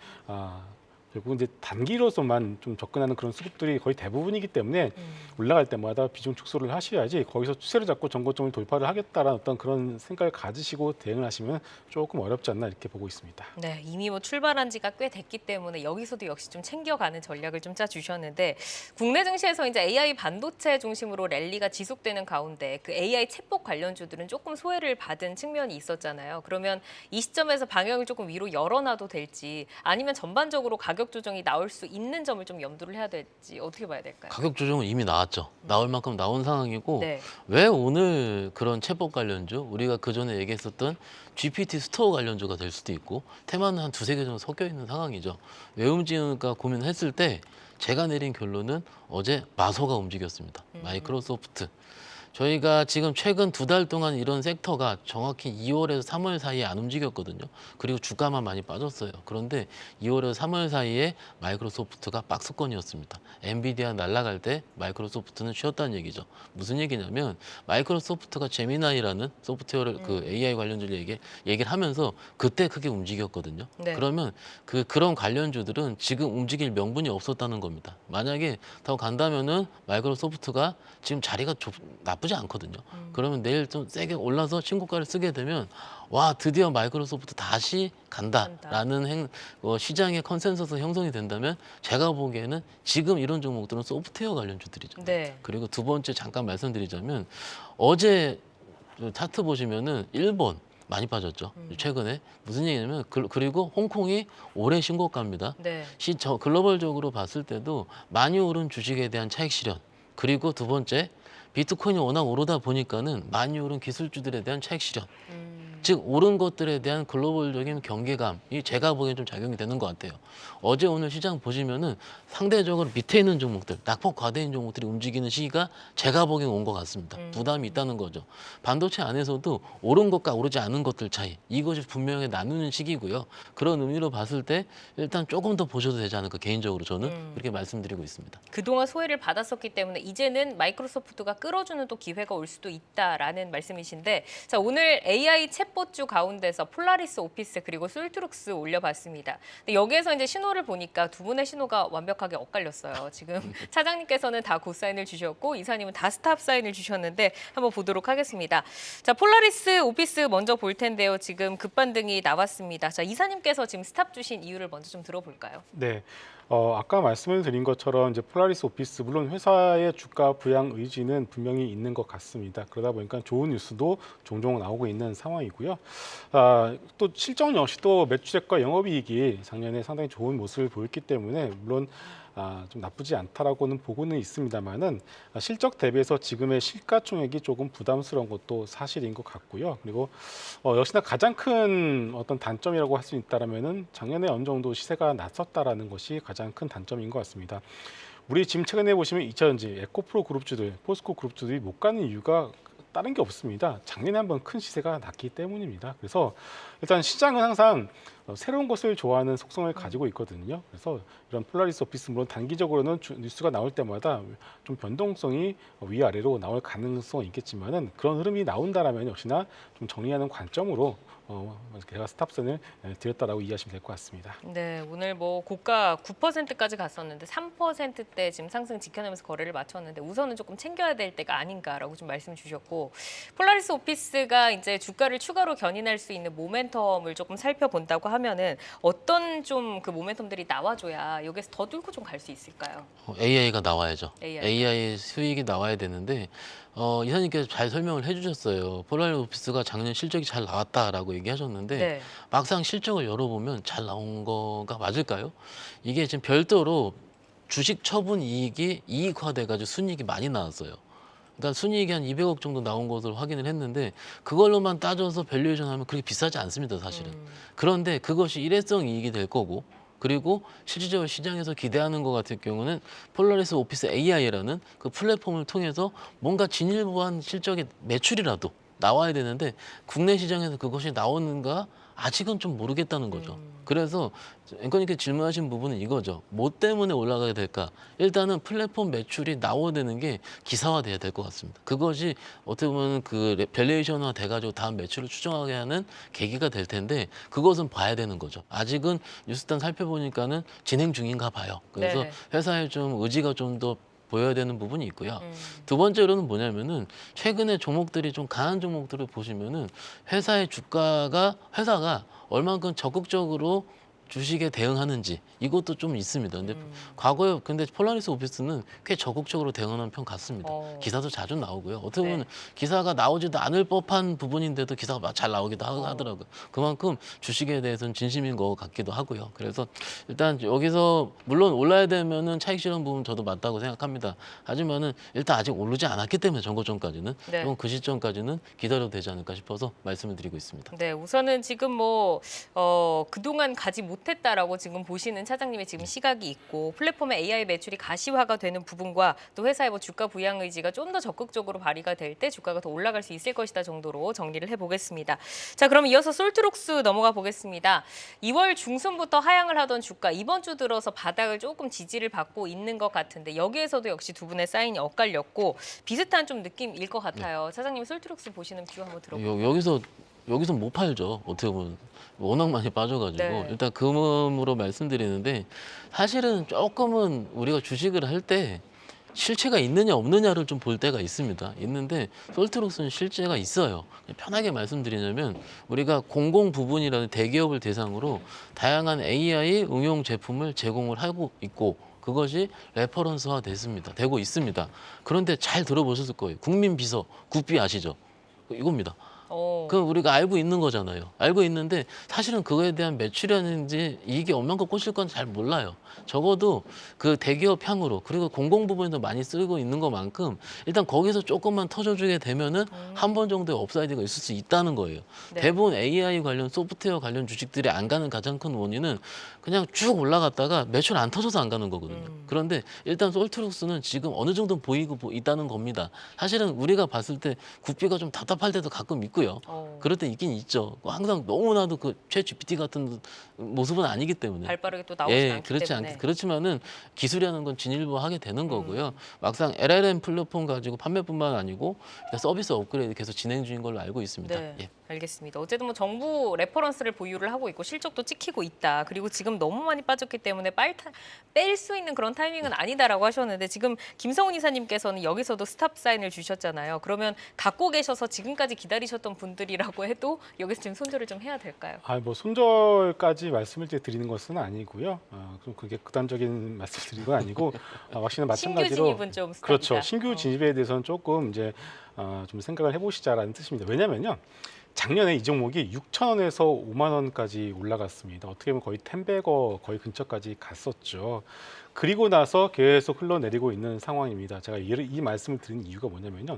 결국은 이제 단기로서만 좀 접근하는 그런 수급들이 거의 대부분이기 때문에 올라갈 때마다 비중 축소를 하셔야지 거기서 추세를 잡고 전고점을 돌파를 하겠다라는 어떤 그런 생각을 가지시고 대응을 하시면 조금 어렵지 않나 이렇게 보고 있습니다. 네, 이미 뭐 출발한 지가 꽤 됐기 때문에 여기서도 역시 좀 챙겨가는 전략을 좀 짜주셨는데 국내 증시에서 이제 AI 반도체 중심으로 랠리가 지속되는 가운데 그 AI 챗봇 관련주들은 조금 소외를 받은 측면이 있었잖아요. 그러면 이 시점에서 방향을 조금 위로 열어놔도 될지 아니면 전반적으로 가격 조정이 나올 수 있는 점을 좀 염두를 해야 될지 어떻게 봐야 될까요? 가격 조정은 이미 나왔죠. 나올 만큼 나온 상황이고 네. 왜 오늘 그런 챗봇 관련주 우리가 그전에 얘기했었던 GPT 스토어 관련주가 될 수도 있고 테마는 한 두세 개 정도 섞여 있는 상황이죠. 왜 움직일까 고민했을 때 제가 내린 결론은 어제 마소가 움직였습니다. 마이크로소프트. 저희가 지금 최근 2달 동안 이런 섹터가 정확히 2월에서 3월 사이에 안 움직였거든요. 그리고 주가만 많이 빠졌어요. 그런데 2월에서 3월 사이에 마이크로소프트가 박스권이었습니다. 엔비디아 날아갈 때 마이크로소프트는 쉬었다는 얘기죠. 무슨 얘기냐면 마이크로소프트가 제미나이라는 소프트웨어를 그 AI 관련주를 얘기를 하면서 그때 크게 움직였거든요. 네. 그러면 그런 관련주들은 지금 움직일 명분이 없었다는 겁니다. 만약에 더 간다면은 마이크로소프트가 지금 자리가 나쁘지 않거든요. 그러면 내일 좀 세게 올라서 신고가를 쓰게 되면 와 드디어 마이크로소프트 다시 간다라는 시장의 컨센서스 형성이 된다면 제가 보기에는 지금 이런 종목들은 소프트웨어 관련주들이죠. 네. 그리고 두 번째 잠깐 말씀드리자면 어제 차트 보시면은 일본 많이 빠졌죠. 최근에 무슨 얘기냐면 그리고 홍콩이 올해 신고가입니다. 네. 글로벌적으로 봤을 때도 많이 오른 주식에 대한 차익 실현 그리고 두 번째 비트코인이 워낙 오르다 보니까는 많이 오른 기술주들에 대한 차익 실현 즉 오른 것들에 대한 글로벌적인 경계감이 제가 보기엔 좀 작용이 되는 것 같아요. 어제 오늘 시장 보시면은 상대적으로 밑에 있는 종목들, 낙폭 과대인 종목들이 움직이는 시기가 제가 보기엔 온 것 같습니다. 부담이 있다는 거죠. 반도체 안에서도 오른 것과 오르지 않은 것들 차이, 이것이 분명히 나누는 시기고요. 그런 의미로 봤을 때 일단 조금 더 보셔도 되지 않을까 개인적으로 저는 그렇게 말씀드리고 있습니다. 그동안 소외를 받았었기 때문에 이제는 마이크로소프트가 끌어주는 또 기회가 올 수도 있다라는 말씀이신데 자 오늘 AI 챗봇 4주 가운데서 폴라리스 오피스 그리고 솔트룩스 올려봤습니다. 근데 여기에서 이제 신호를 보니까 두 분의 신호가 완벽하게 엇갈렸어요. 지금 차장님께서는 다 굿사인을 주셨고 이사님은 다 스탑 사인을 주셨는데 한번 보도록 하겠습니다. 자, 폴라리스 오피스 먼저 볼 텐데요. 지금 급반등이 나왔습니다. 자, 이사님께서 지금 스탑 주신 이유를 먼저 좀 들어볼까요? 네. 아까 말씀을 드린 것처럼 이제 폴라리스 오피스 물론 회사의 주가 부양 의지는 분명히 있는 것 같습니다. 그러다 보니까 좋은 뉴스도 종종 나오고 있는 상황이고요. 또 실적 역시 또 매출액과 영업이익이 작년에 상당히 좋은 모습을 보였기 때문에 물론 좀 나쁘지 않다라고는 보고는 있습니다만은 실적 대비해서 지금의 시가총액이 조금 부담스러운 것도 사실인 것 같고요. 그리고 역시나 가장 큰 어떤 단점이라고 할 수 있다라면은 작년에 어느 정도 시세가 났었다라는 것이 가장 큰 단점인 것 같습니다. 우리 지금 최근에 보시면 2차전지, 에코프로 그룹주들, 포스코 그룹주들이 못 가는 이유가 다른 게 없습니다. 작년에 한번 큰 시세가 났기 때문입니다. 그래서 일단 시장은 항상 새로운 것을 좋아하는 속성을 가지고 있거든요. 그래서 이런 폴라리스 오피스 물론 단기적으로는 뉴스가 나올 때마다 좀 변동성이 위아래로 나올 가능성은 있겠지만은 그런 흐름이 나온다라면 역시나 좀 정리하는 관점으로 제가 스탑선을 드렸다라고 이해하시면 될 것 같습니다. 네, 오늘 뭐 고가 9%까지 갔었는데 3%대 지금 상승 지켜내면서 거래를 마쳤는데 우선은 조금 챙겨야 될 때가 아닌가라고 좀 말씀 주셨고 폴라리스 오피스가 이제 주가를 추가로 견인할 수 있는 모멘텀을 조금 살펴본다고 하면은 어떤 좀 그 모멘텀들이 나와줘야 여기서 더 뚫고 좀 갈 수 있을까요? AI가 나와야죠. AI. AI 수익이 나와야 되는데 이사님께서 잘 설명을 해주셨어요. 폴라리스 오피스가 작년 실적이 잘 나왔다라고 얘기하셨는데 네. 막상 실적을 열어보면 잘 나온 거가 맞을까요? 이게 지금 별도로 주식 처분 이익이 이익화돼가지고 순이익이 많이 나왔어요. 그러니까 순이익이 한 200억 정도 나온 것으로 확인을 했는데 그걸로만 따져서 밸류에이션 하면 그렇게 비싸지 않습니다, 사실은. 그런데 그것이 일회성 이익이 될 거고 그리고 실질적으로 시장에서 기대하는 것 같은 경우는 폴라리스 오피스 AI라는 그 플랫폼을 통해서 뭔가 진일보한 실적의 매출이라도 나와야 되는데 국내 시장에서 그것이 나오는가 아직은 좀 모르겠다는 거죠. 그래서 앵커님께 질문하신 부분은 이거죠. 뭐 때문에 올라가게 될까? 일단은 플랫폼 매출이 나와야 되는 게 기사화돼야 될 것 같습니다. 그것이 어떻게 보면 그 밸류에이션화 돼가지고 다음 매출을 추정하게 하는 계기가 될 텐데 그것은 봐야 되는 거죠. 아직은 뉴스단 살펴보니까는 진행 중인가 봐요. 그래서 네. 회사의 좀 의지가 좀 더 보여야 되는 부분이 있고요. 두 번째로는 뭐냐면은 최근에 종목들이 좀 강한 종목들을 보시면은 회사의 회사가 얼만큼 적극적으로 주식에 대응하는지 이것도 좀 있습니다. 근데 과거에 근데 폴라리스 오피스는 꽤 적극적으로 대응하는 편 같습니다. 기사도 자주 나오고요. 어떻게 보면 네. 기사가 나오지도 않을 법한 부분인데도 기사가 잘 나오기도 하더라고요. 그만큼 주식에 대해서는 진심인 것 같기도 하고요. 그래서 일단 여기서 물론 올라야 되면은 차익 실현 부분 저도 맞다고 생각합니다. 하지만은 일단 아직 오르지 않았기 때문에 전고점까지는 네. 좀 그 시점까지는 기다려도 되지 않을까 싶어서 말씀을 드리고 있습니다. 네, 우선은 지금 뭐 그동안 가지 못했다라고 지금 보시는 차장님의 지금 시각이 있고 플랫폼의 AI 매출이 가시화가 되는 부분과 또 회사의 뭐 주가 부양 의지가 좀 더 적극적으로 발휘가 될 때 주가가 더 올라갈 수 있을 것이다 정도로 정리를 해보겠습니다. 자, 그럼 이어서 솔트룩스 넘어가 보겠습니다. 2월 중순부터 하향을 하던 주가 이번 주 들어서 바닥을 조금 지지를 받고 있는 것 같은데 여기에서도 역시 두 분의 사인이 엇갈렸고 비슷한 좀 느낌일 것 같아요. 차장님 솔트룩스 보시는 뷰 한번 들어볼까요? 여기서 못 팔죠. 어떻게 보면 워낙 많이 빠져가지고 네. 일단 금음으로 말씀드리는데 사실은 조금은 우리가 주식을 할 때 실체가 있느냐 없느냐를 좀 볼 때가 있습니다. 있는데 솔트룩스는 실체가 있어요. 편하게 말씀드리자면 우리가 공공 부분이라는 대기업을 대상으로 다양한 AI 응용 제품을 제공을 하고 있고 그것이 레퍼런스화 되고 있습니다. 그런데 잘 들어보셨을 거예요. 국민비서, 국비 아시죠? 이겁니다. 그건 우리가 알고 있는 거잖아요. 알고 있는데 사실은 그거에 대한 매출이라든지 이익이 얼만큼 꽂힐 건 잘 몰라요. 적어도 그 대기업 향으로 그리고 공공 부분에서 많이 쓰고 있는 것만큼 일단 거기서 조금만 터져주게 되면은 한 번 정도의 업사이드가 있을 수 있다는 거예요. 네. 대부분 AI 관련 소프트웨어 관련 주식들이 안 가는 가장 큰 원인은 그냥 쭉 올라갔다가 매출 안 터져서 안 가는 거거든요. 그런데 일단 솔트룩스는 지금 어느 정도 보이고 있다는 겁니다. 사실은 우리가 봤을 때 국비가 좀 답답할 때도 가끔 있고요. 그럴 때 있긴 있죠. 항상 너무나도 그 최 GPT 같은 모습은 아니기 때문에. 발빠르게 또 나오지 않기 그렇지 때문에. 그렇지만은 기술이라는 건 진일보하게 되는 거고요. 음. 막상 LLM 플랫폼 가지고 판매뿐만 아니고 일단 서비스 업그레이드 계속 진행 중인 걸로 알고 있습니다. 네, 예. 알겠습니다. 어쨌든 뭐 정부 레퍼런스를 보유를 하고 있고 실적도 찍히고 있다. 그리고 지금 너무 많이 빠졌기 때문에 뺄 수 있는 그런 타이밍은 아니다라고 하셨는데 지금 김성훈 이사님께서는 여기서도 스탑 사인을 주셨잖아요. 그러면 갖고 계셔서 지금까지 기다리셨던 분들이라고 해도 여기서 지금 손절을 좀 해야 될까요? 뭐 손절까지 말씀을 이제 드리는 것은 아니고요. 좀 그게 극단적인 말씀을 드리는 건 아니고 확실히 신규 마찬가지로 진입은 좀 스탑이다. 그렇죠. 신규 진입에 대해서는 조금 이제 좀 생각을 해보시자라는 뜻입니다. 왜냐면요. 작년에 이 종목이 6,000원에서 5만 원까지 올라갔습니다. 어떻게 보면 거의 10배거 거의 근처까지 갔었죠. 그리고 나서 계속 흘러내리고 있는 상황입니다. 제가 이 말씀을 드린 이유가 뭐냐면요.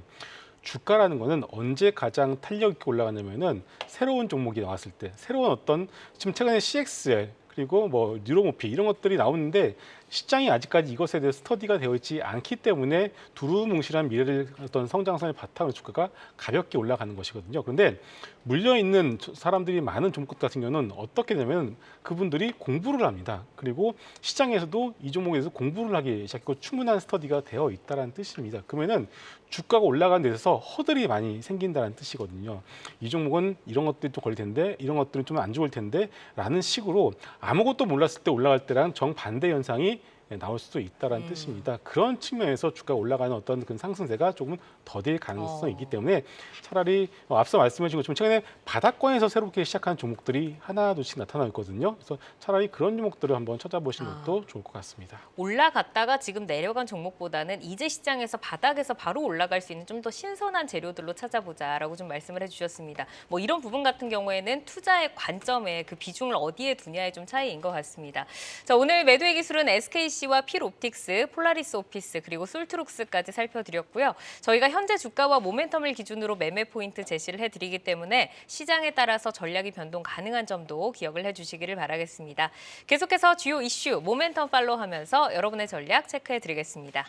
주가라는 거는 언제 가장 탄력 있게 올라가냐면은 새로운 종목이 나왔을 때, 새로운 어떤 지금 최근에 CXL 그리고 뭐 뉴로모피 이런 것들이 나오는데 시장이 아직까지 이것에 대해 스터디가 되어 있지 않기 때문에 두루뭉실한 미래를 어떤 성장선의 바탕으로 주가가 가볍게 올라가는 것이거든요. 그런데 물려 있는 사람들이 많은 종목 같은 경우는 어떻게 되면 그분들이 공부를 합니다. 그리고 시장에서도 이 종목에 대해서 공부를 하기 시작했고 충분한 스터디가 되어 있다는 뜻입니다. 그러면은 주가가 올라가는 데 있어서 허들이 많이 생긴다는 뜻이거든요. 이 종목은 이런 것들이 좀 걸릴 텐데 이런 것들은 좀 안 좋을 텐데 라는 식으로 아무것도 몰랐을 때 올라갈 때랑 정반대 현상이 나올 수도 있다는 뜻입니다. 그런 측면에서 주가가 올라가는 어떤 그 상승세가 조금 더딜 가능성이 있기 때문에 차라리 앞서 말씀해 주신 것처럼 최근에 바닥권에서 새롭게 시작한 종목들이 하나둘씩 나타나고 있거든요. 그래서 차라리 그런 종목들을 한번 찾아보시는 것도 좋을 것 같습니다. 올라갔다가 지금 내려간 종목보다는 이제 시장에서 바닥에서 바로 올라갈 수 있는 좀 더 신선한 재료들로 찾아보자라고 좀 말씀을 해주셨습니다. 뭐 이런 부분 같은 경우에는 투자의 관점에 그 비중을 어디에 두냐의 좀 차이인 것 같습니다. 자, 오늘 매도의 기술은 SKC와 필옵틱스, 폴라리스 오피스 그리고 솔트룩스까지 살펴드렸고요. 저희가 현재 주가와 모멘텀을 기준으로 매매 포인트 제시를 해드리기 때문에 시장에 따라서 전략이 변동 가능한 점도 기억을 해주시기를 바라겠습니다. 계속해서 주요 이슈 모멘텀 팔로우하면서 여러분의 전략 체크해드리겠습니다.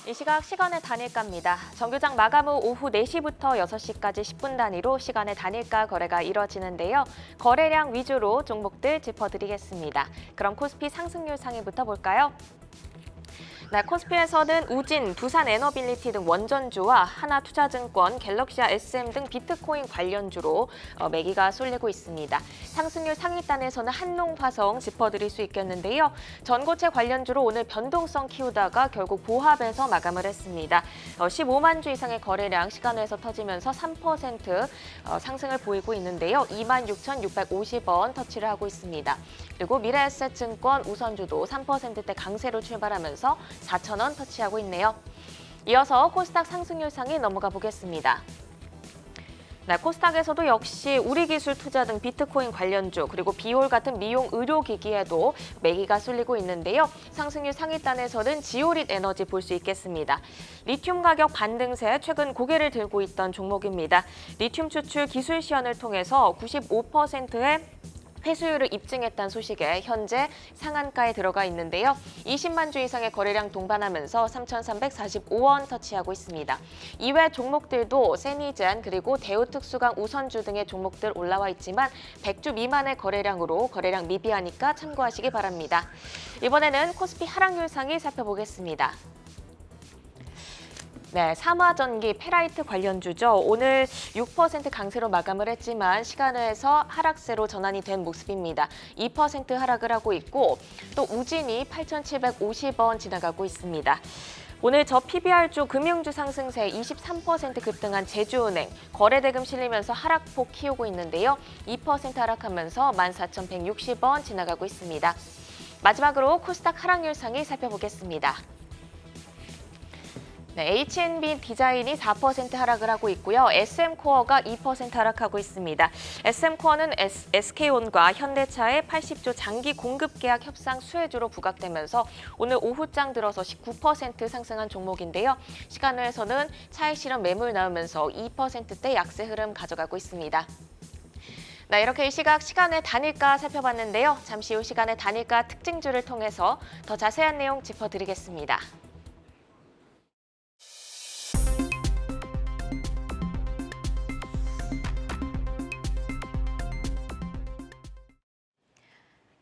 이 시각 시간의 단일가입니다. 정규장 마감 후 오후 4시부터 6시까지 10분 단위로 시간의 단일가 거래가 이뤄지는데요. 거래량 위주로 종목들 짚어드리겠습니다. 그럼 코스피 상승률 상위부터 볼까요? 네, 코스피에서는 우진, 두산에너빌리티 등 원전주와 하나투자증권, 갤럭시아 SM 등 비트코인 관련주로 매기가 쏠리고 있습니다. 상승률 상위단에서는 한농화성 짚어드릴 수 있겠는데요. 전고체 관련주로 오늘 변동성 키우다가 결국 보합에서 마감을 했습니다. 15만 주 이상의 거래량 시간에서 터지면서 3% 상승을 보이고 있는데요. 26,650원 터치를 하고 있습니다. 그리고 미래에셋증권 우선주도 3%대 강세로 출발하면서 4,000원 터치하고 있네요. 이어서 코스닥 상승률 상위 넘어가 보겠습니다. 네, 코스닥에서도 역시 우리기술 투자 등 비트코인 관련주 그리고 비올 같은 미용 의료기기에도 매기가 쏠리고 있는데요. 상승률 상위단에서는 지오릿 에너지 볼 수 있겠습니다. 리튬 가격 반등세 최근 고개를 들고 있던 종목입니다. 리튬 추출 기술 시연을 통해서 95%의 회수율을 입증했다는 소식에 현재 상한가에 들어가 있는데요. 20만 주 이상의 거래량 동반하면서 3,345원 터치하고 있습니다. 이외 종목들도 세니젠 그리고 대우특수강 우선주 등의 종목들 올라와 있지만 100주 미만의 거래량으로 거래량 미비하니까 참고하시기 바랍니다. 이번에는 코스피 하락률 상위 살펴보겠습니다. 네, 삼화전기 페라이트 관련주죠. 오늘 6% 강세로 마감을 했지만 시간에서 하락세로 전환이 된 모습입니다. 2% 하락을 하고 있고 또 우진이 8,750원 지나가고 있습니다. 오늘 저 PBR주 금융주 상승세 23% 급등한 제주은행, 거래대금 실리면서 하락폭 키우고 있는데요. 2% 하락하면서 14,160원 지나가고 있습니다. 마지막으로 코스닥 하락률 상위 살펴보겠습니다. 네, H&B 디자인이 4% 하락을 하고 있고요. SM코어가 2% 하락하고 있습니다. SM코어는 SK온과 현대차의 80조 장기 공급 계약 협상 수혜주로 부각되면서 오늘 오후장 들어서 19% 상승한 종목인데요. 시간외에서는 차익 실현 매물 나오면서 2%대 약세 흐름 가져가고 있습니다. 네, 이렇게 이 시각 시간의 단일가 살펴봤는데요. 잠시 후 시간의 단일가 특징주를 통해서 더 자세한 내용 짚어드리겠습니다.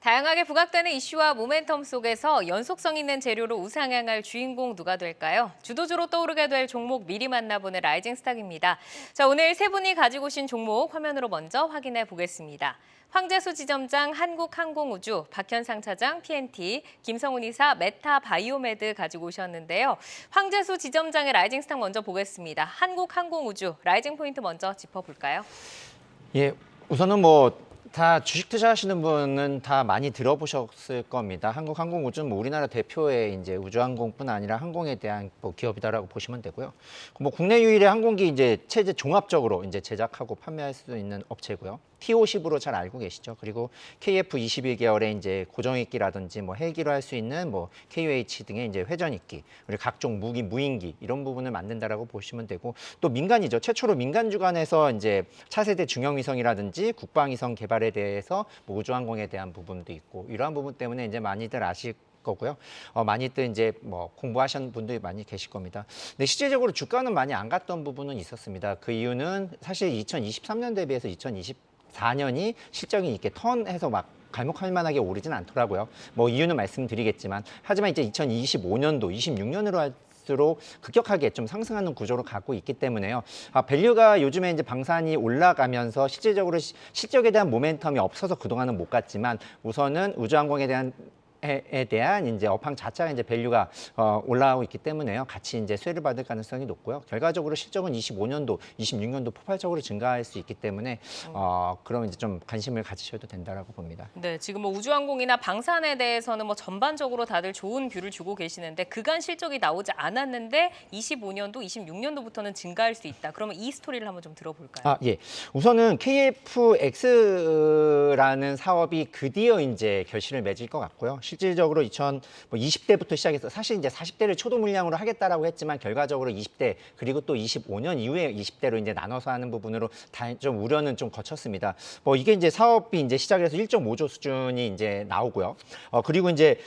다양하게 부각되는 이슈와 모멘텀 속에서 연속성 있는 재료로 우상향할 주인공 누가 될까요? 주도주로 떠오르게 될 종목 미리 만나보는 라이징 스탁입니다. 자, 오늘 세 분이 가지고 오신 종목 화면으로 먼저 확인해 보겠습니다. 황재수 지점장 한국항공우주, 박현상 차장 PNT, 김성훈 이사 메타바이오메드 가지고 오셨는데요. 황재수 지점장의 라이징 스탁 먼저 보겠습니다. 한국항공우주 라이징 포인트 먼저 짚어볼까요? 예, 우선은 다 주식 투자하시는 분은 다 많이 들어보셨을 겁니다. 한국항공우주는 우리나라 대표의 이제 우주항공뿐 아니라 항공에 대한 기업이다라고 보시면 되고요. 국내 유일의 항공기 이제 체제 종합적으로 이제 제작하고 판매할 수 있는 업체고요. T50으로 잘 알고 계시죠. 그리고 KF21계열의 이제 고정익기라든지 헬기로 할 수 있는 KUH 등의 이제 회전익기, 그리고 각종 무기, 무인기 이런 부분을 만든다라고 보시면 되고, 또 민간이죠. 최초로 민간 주관에서 이제 차세대 중형위성이라든지 국방위성 개발에 대해서 우주항공에 대한 부분도 있고, 이러한 부분 때문에 이제 많이들 아실 거고요. 많이들 이제 공부하신 분들이 많이 계실 겁니다. 근데 실질적으로 주가는 많이 안 갔던 부분은 있었습니다. 그 이유는 사실 2023년 대비해서 2024년이 실적이 이렇게 턴해서 갈목할 만하게 오르진 않더라고요. 이유는 말씀드리겠지만, 하지만 이제 2025년도, 26년으로 할수록 급격하게 좀 상승하는 구조로 가고 있기 때문에요. 밸류가 요즘에 이제 방산이 올라가면서 실질적으로 실적에 대한 모멘텀이 없어서 그동안은 못 갔지만, 우선은 우주항공에 대한 이제 업황 자체가 이제 밸류가 올라오고 있기 때문에요. 같이 이제 수혜를 받을 가능성이 높고요. 결과적으로 실적은 25년도, 26년도 폭발적으로 증가할 수 있기 때문에 그럼 이제 좀 관심을 가지셔도 된다라고 봅니다. 네, 지금 우주항공이나 방산에 대해서는 전반적으로 다들 좋은 뷰를 주고 계시는데 그간 실적이 나오지 않았는데 25년도, 26년도부터는 증가할 수 있다. 그러면 이 스토리를 한번 좀 들어볼까요? 예. 우선은 KFX라는 사업이 드디어 이제 결실을 맺을 것 같고요. 실질적으로 20대부터 시작해서 사실 이제 40대를 초도 물량으로 하겠다라고 했지만, 결과적으로 20대 그리고 또 25년 이후에 20대로 이제 나눠서 하는 부분으로 좀 우려는 좀 거쳤습니다. 이게 이제 사업이 이제 시작해서 1.5조 수준이 이제 나오고요. 그리고 이제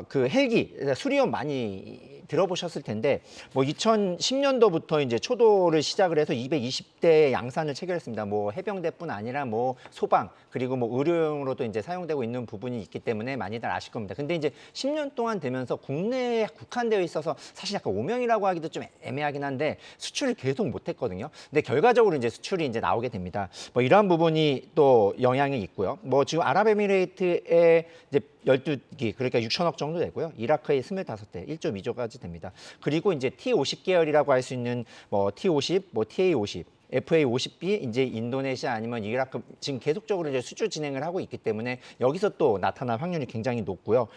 그 헬기 수리원 많이 들어보셨을 텐데 2010년도부터 이제 초도를 시작을 해서 220대 양산을 체결했습니다. 해병대뿐 아니라 소방 그리고 의료용으로도 이제 사용되고 있는 부분이 있기 때문에 많이들 아실 겁니다. 근데 이제 10년 동안 되면서 국내에 국한되어 있어서 사실 약간 오명이라고 하기도 좀 애매하긴 한데 수출을 계속 못했거든요. 근데 결과적으로 이제 수출이 이제 나오게 됩니다. 이러한 부분이 또 영향이 있고요. 지금 아랍에미레이트에 이제 12기, 그러니까 6천억 정도 되고요. 이라크에 25대, 1.2조까지 됩니다. 그리고 이제 T50 계열이라고 할 수 있는 T50, TA50, FA50B, 이제 인도네시아 아니면 이라크 지금 계속적으로 이제 수주 진행을 하고 있기 때문에 여기서 또 나타날 확률이 굉장히 높고요.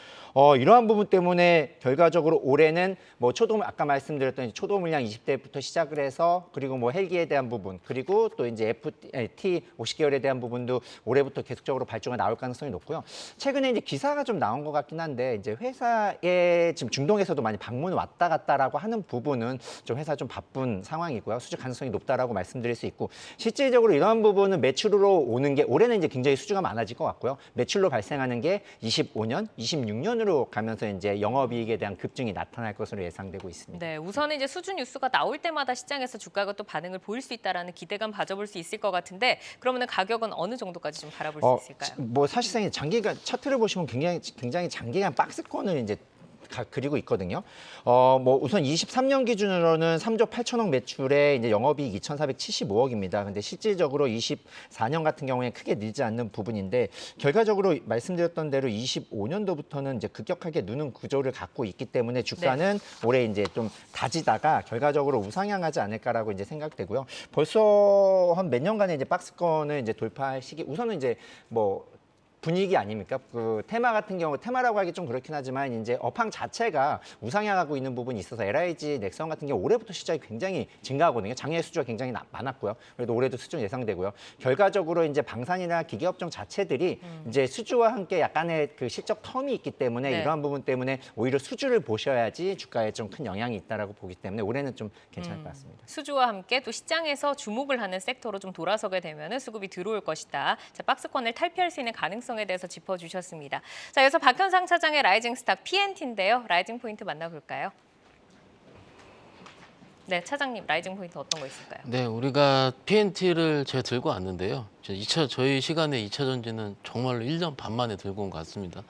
이러한 부분 때문에 결과적으로 올해는 아까 말씀드렸던 초도 물량 20대부터 시작을 해서, 그리고 헬기에 대한 부분, 그리고 또 이제 T50 계열에 대한 부분도 올해부터 계속적으로 발주가 나올 가능성이 높고요. 최근에 이제 기사가 좀 나온 것 같긴 한데, 이제 회사에 지금 중동에서도 많이 방문 왔다 갔다라고 하는 부분은 좀 회사 좀 바쁜 상황이고요. 수주 가능성이 높다라고 말씀드릴 수 있고, 실질적으로 이러한 부분은 매출로 오는 게 올해는 이제 굉장히 수주가 많아질 것 같고요. 매출로 발생하는 게 25년, 26년으로 가면서 이제 영업이익에 대한 급증이 나타날 것으로 예상되고 있습니다. 네, 우선은 이제 수주 뉴스가 나올 때마다 시장에서 주가가 또 반응을 보일 수 있다라는 기대감 가져볼 수 있을 것 같은데, 그러면은 가격은 어느 정도까지 좀 바라볼 수 있을까요? 사실상 장기간 차트를 보시면 굉장히 장기간 박스권을 이제 그리고 있거든요. 우선 23년 기준으로는 3조 8천억 매출에 이제 영업이익 2,475억입니다. 근데 실질적으로 24년 같은 경우에 크게 늘지 않는 부분인데, 결과적으로 말씀드렸던 대로 25년도부터는 이제 급격하게 누는 구조를 갖고 있기 때문에 주가는 올해 이제 좀 다지다가 결과적으로 우상향하지 않을까라고 이제 생각되고요. 벌써 한 몇 년간의 이제 박스권을 이제 돌파할 시기, 우선은 이제 분위기 아닙니까? 그 테마 같은 경우 테마라고 하기 좀 그렇긴 하지만 이제 업황 자체가 우상향하고 있는 부분이 있어서 LIG 넥선 같은 경우 올해부터 시작이 굉장히 증가하거든요. 작년에 수주가 굉장히 많았고요. 그래도 올해도 수주 예상되고요. 결과적으로 이제 방산이나 기계업종 자체들이 이제 수주와 함께 약간의 그 실적 텀이 있기 때문에 네. 이러한 부분 때문에 오히려 수주를 보셔야지 주가에 좀 큰 영향이 있다라고 보기 때문에 올해는 좀 괜찮을 것 같습니다. 수주와 함께 또 시장에서 주목을 하는 섹터로 좀 돌아서게 되면 수급이 들어올 것이다. 자, 박스권을 탈피할 수 있는 가능성에 대해서 짚어주셨습니다. 자, 이어서 박현상 차장의 라이징 스탁 PNT인데요. 라이징 포인트 만나볼까요? 네, 차장님 라이징 포인트 어떤 거 있을까요? 네, 우리가 PNT를 제가 들고 왔는데요. 저희 시간에 2차 전지는 정말로 1년 반 만에 들고 온 것 같습니다.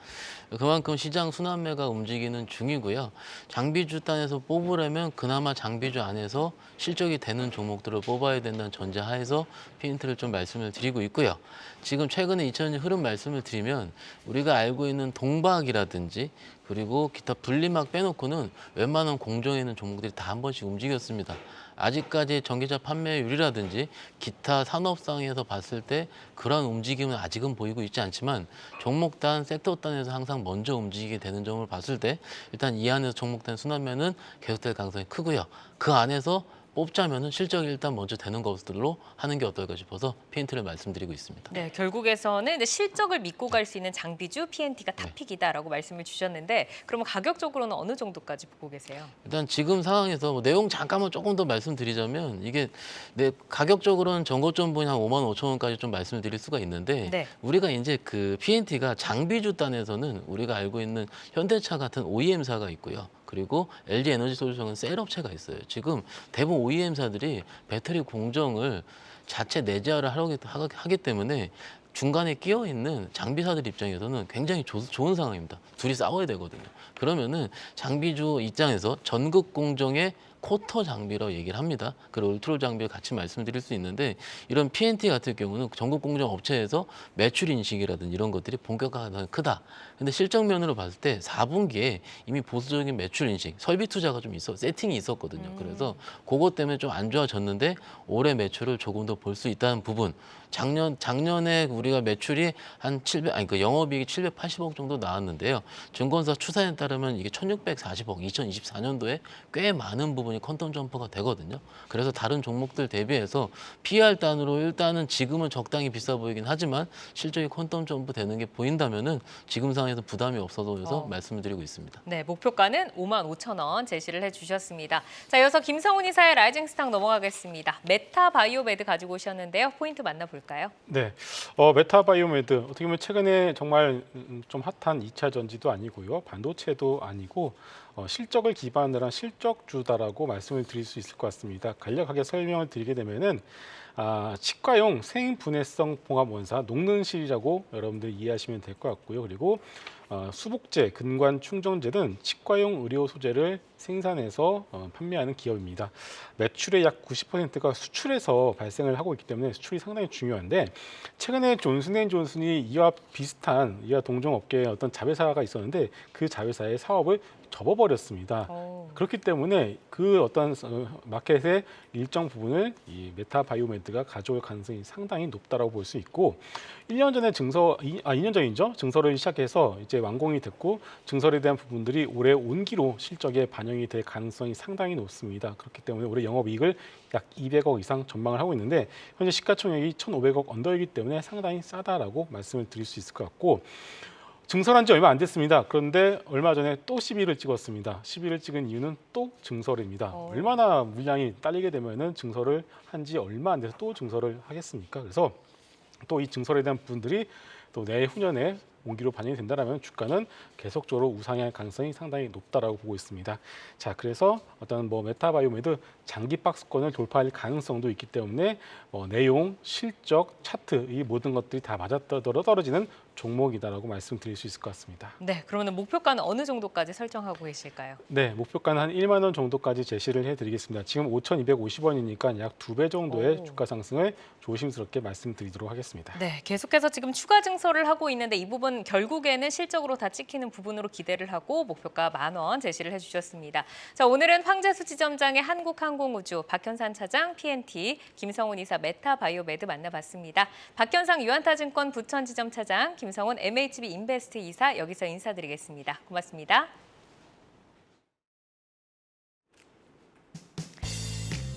그만큼 시장 순환매가 움직이는 중이고요. 장비주 단에서 뽑으려면 그나마 장비주 안에서 실적이 되는 종목들을 뽑아야 된다는 전제하에서 PNT를 좀 말씀을 드리고 있고요. 지금 최근에 2차 전지 흐름 말씀을 드리면 우리가 알고 있는 동박이라든지 그리고 기타 분리막 빼놓고는 웬만한 공정에 있는 종목들이 다 한 번씩 움직였습니다. 아직까지 전기차 판매율이라든지 기타 산업상에서 봤을 때 그런 움직임은 아직은 보이고 있지 않지만 종목단, 섹터단에서 항상 먼저 움직이게 되는 점을 봤을 때 일단 이 안에서 종목단 순환매는 계속될 가능성이 크고요. 그 안에서 뽑자면은 실적이 일단 먼저 되는 것들로 하는 게 어떨까 싶어서 PNT를 말씀드리고 있습니다. 네, 결국에서는 이제 실적을 믿고 갈 수 있는 장비주 PNT가 네. 탑픽이다라고 말씀을 주셨는데 그러면 가격적으로는 어느 정도까지 보고 계세요? 일단 지금 상황에서 뭐 내용 잠깐만 조금 더 말씀드리자면 이게 가격적으로는 전고점 부분이 한 5만 5천 원까지 좀 말씀을 드릴 수가 있는데 네. 우리가 이제 그 PNT가 장비주 단에서는 우리가 알고 있는 현대차 같은 OEM사가 있고요. 그리고 LG 에너지 솔루션은 셀업체가 있어요. 지금 대부분 OEM사들이 배터리 공정을 자체 내재화를 하기 때문에 중간에 끼어 있는 장비사들 입장에서는 굉장히 좋은 상황입니다. 둘이 싸워야 되거든요. 그러면은 장비주 입장에서 전극 공정의 쿼터 장비라고 얘기를 합니다. 그리고 울트롤 장비를 같이 말씀드릴 수 있는데 이런 PNT 같은 경우는 전국 공정 업체에서 매출 인식이라든지 이런 것들이 본격화가 크다. 근데 실적 면으로 봤을 때 4분기에 이미 보수적인 매출 인식, 설비 투자가 좀 세팅이 있었거든요. 그래서 그것 때문에 좀 안 좋아졌는데 올해 매출을 조금 더 볼 수 있다는 부분. 작년에 우리가 매출이 영업이익이 780억 정도 나왔는데요. 증권사 추산에 따르면 이게 1640억, 2024년도에 꽤 많은 부분이 퀀텀 점퍼가 되거든요. 그래서 다른 종목들 대비해서 PR 단으로 일단은 지금은 적당히 비싸 보이긴 하지만 실적이 퀀텀 점프 되는 게 보인다면은 지금 상황에서 부담이 없어서 말씀을 드리고 있습니다. 네, 목표가는 5만 5천 원 제시를 해주셨습니다. 자, 이어서 김성훈 이사의 라이징 스탁 넘어가겠습니다. 메타바이오메드 가지고 오셨는데요. 포인트 만나볼까요? 네, 메타바이오메드 어떻게 보면 최근에 정말 좀 핫한 2차 전지도 아니고요, 반도체도 아니고 실적을 기반으로 한 실적주다라고 말씀을 드릴 수 있을 것 같습니다. 간략하게 설명을 드리게 되면은 치과용 생분해성 봉합원사 녹는실이라고 여러분들이 이해하시면 될 것 같고요. 그리고 수복제, 근관 충전제 등 치과용 의료 소재를 생산해서 판매하는 기업입니다. 매출의 약 90%가 수출에서 발생을 하고 있기 때문에 수출이 상당히 중요한데 최근에 존슨앤존슨이 이와 동종 업계의 어떤 자회사가 있었는데 그 자회사의 사업을 접어버렸습니다. 그렇기 때문에 그 어떤 마켓의 일정 부분을 이 메타바이오메드가 가져올 가능성이 상당히 높다라고 볼 수 있고 2년 전이죠. 증설을 시작해서 이제 완공이 됐고 증설에 대한 부분들이 올해 온기로 실적에 반영이 될 가능성이 상당히 높습니다. 그렇기 때문에 올해 영업이익을 약 200억 이상 전망을 하고 있는데 현재 시가총액이 1,500억 언더이기 때문에 상당히 싸다라고 말씀을 드릴 수 있을 것 같고 증설한 지 얼마 안 됐습니다. 그런데 얼마 전에 또 10위를 찍었습니다. 10위를 찍은 이유는 또 증설입니다. 얼마나 물량이 딸리게 되면은 증설을 한 지 얼마 안 돼서 또 증설을 하겠습니까? 그래서 또 이 증설에 대한 부분들이 또 내후년에 온기로 반영이 된다면 주가는 계속적으로 우상향할 가능성이 상당히 높다라고 보고 있습니다. 자, 그래서 어떤 메타바이오메드 장기 박스권을 돌파할 가능성도 있기 때문에 내용, 실적, 차트 이 모든 것들이 다 맞아떨어지는 종목이다라고 말씀드릴 수 있을 것 같습니다. 네, 그러면 목표가는 어느 정도까지 설정하고 계실까요? 네, 목표가는 한 1만 원 정도까지 제시를 해드리겠습니다. 지금 5,250원이니까 약 2배 정도의 주가 상승을 조심스럽게 말씀드리도록 하겠습니다. 네, 계속해서 지금 추가 증설을 하고 있는데 이 부분 결국에는 실적으로 다 찍히는 부분으로 기대를 하고 목표가 10,000원 제시를 해주셨습니다. 자, 오늘은 황재수 지점장의 한국항공우주, 박현상 차장 PNT, 김성훈 이사 메타바이오메드 만나봤습니다. 박현상 유한타증권 부천지점 차장, 김성원 MHB 인베스트 이사 여기서 인사드리겠습니다. 고맙습니다.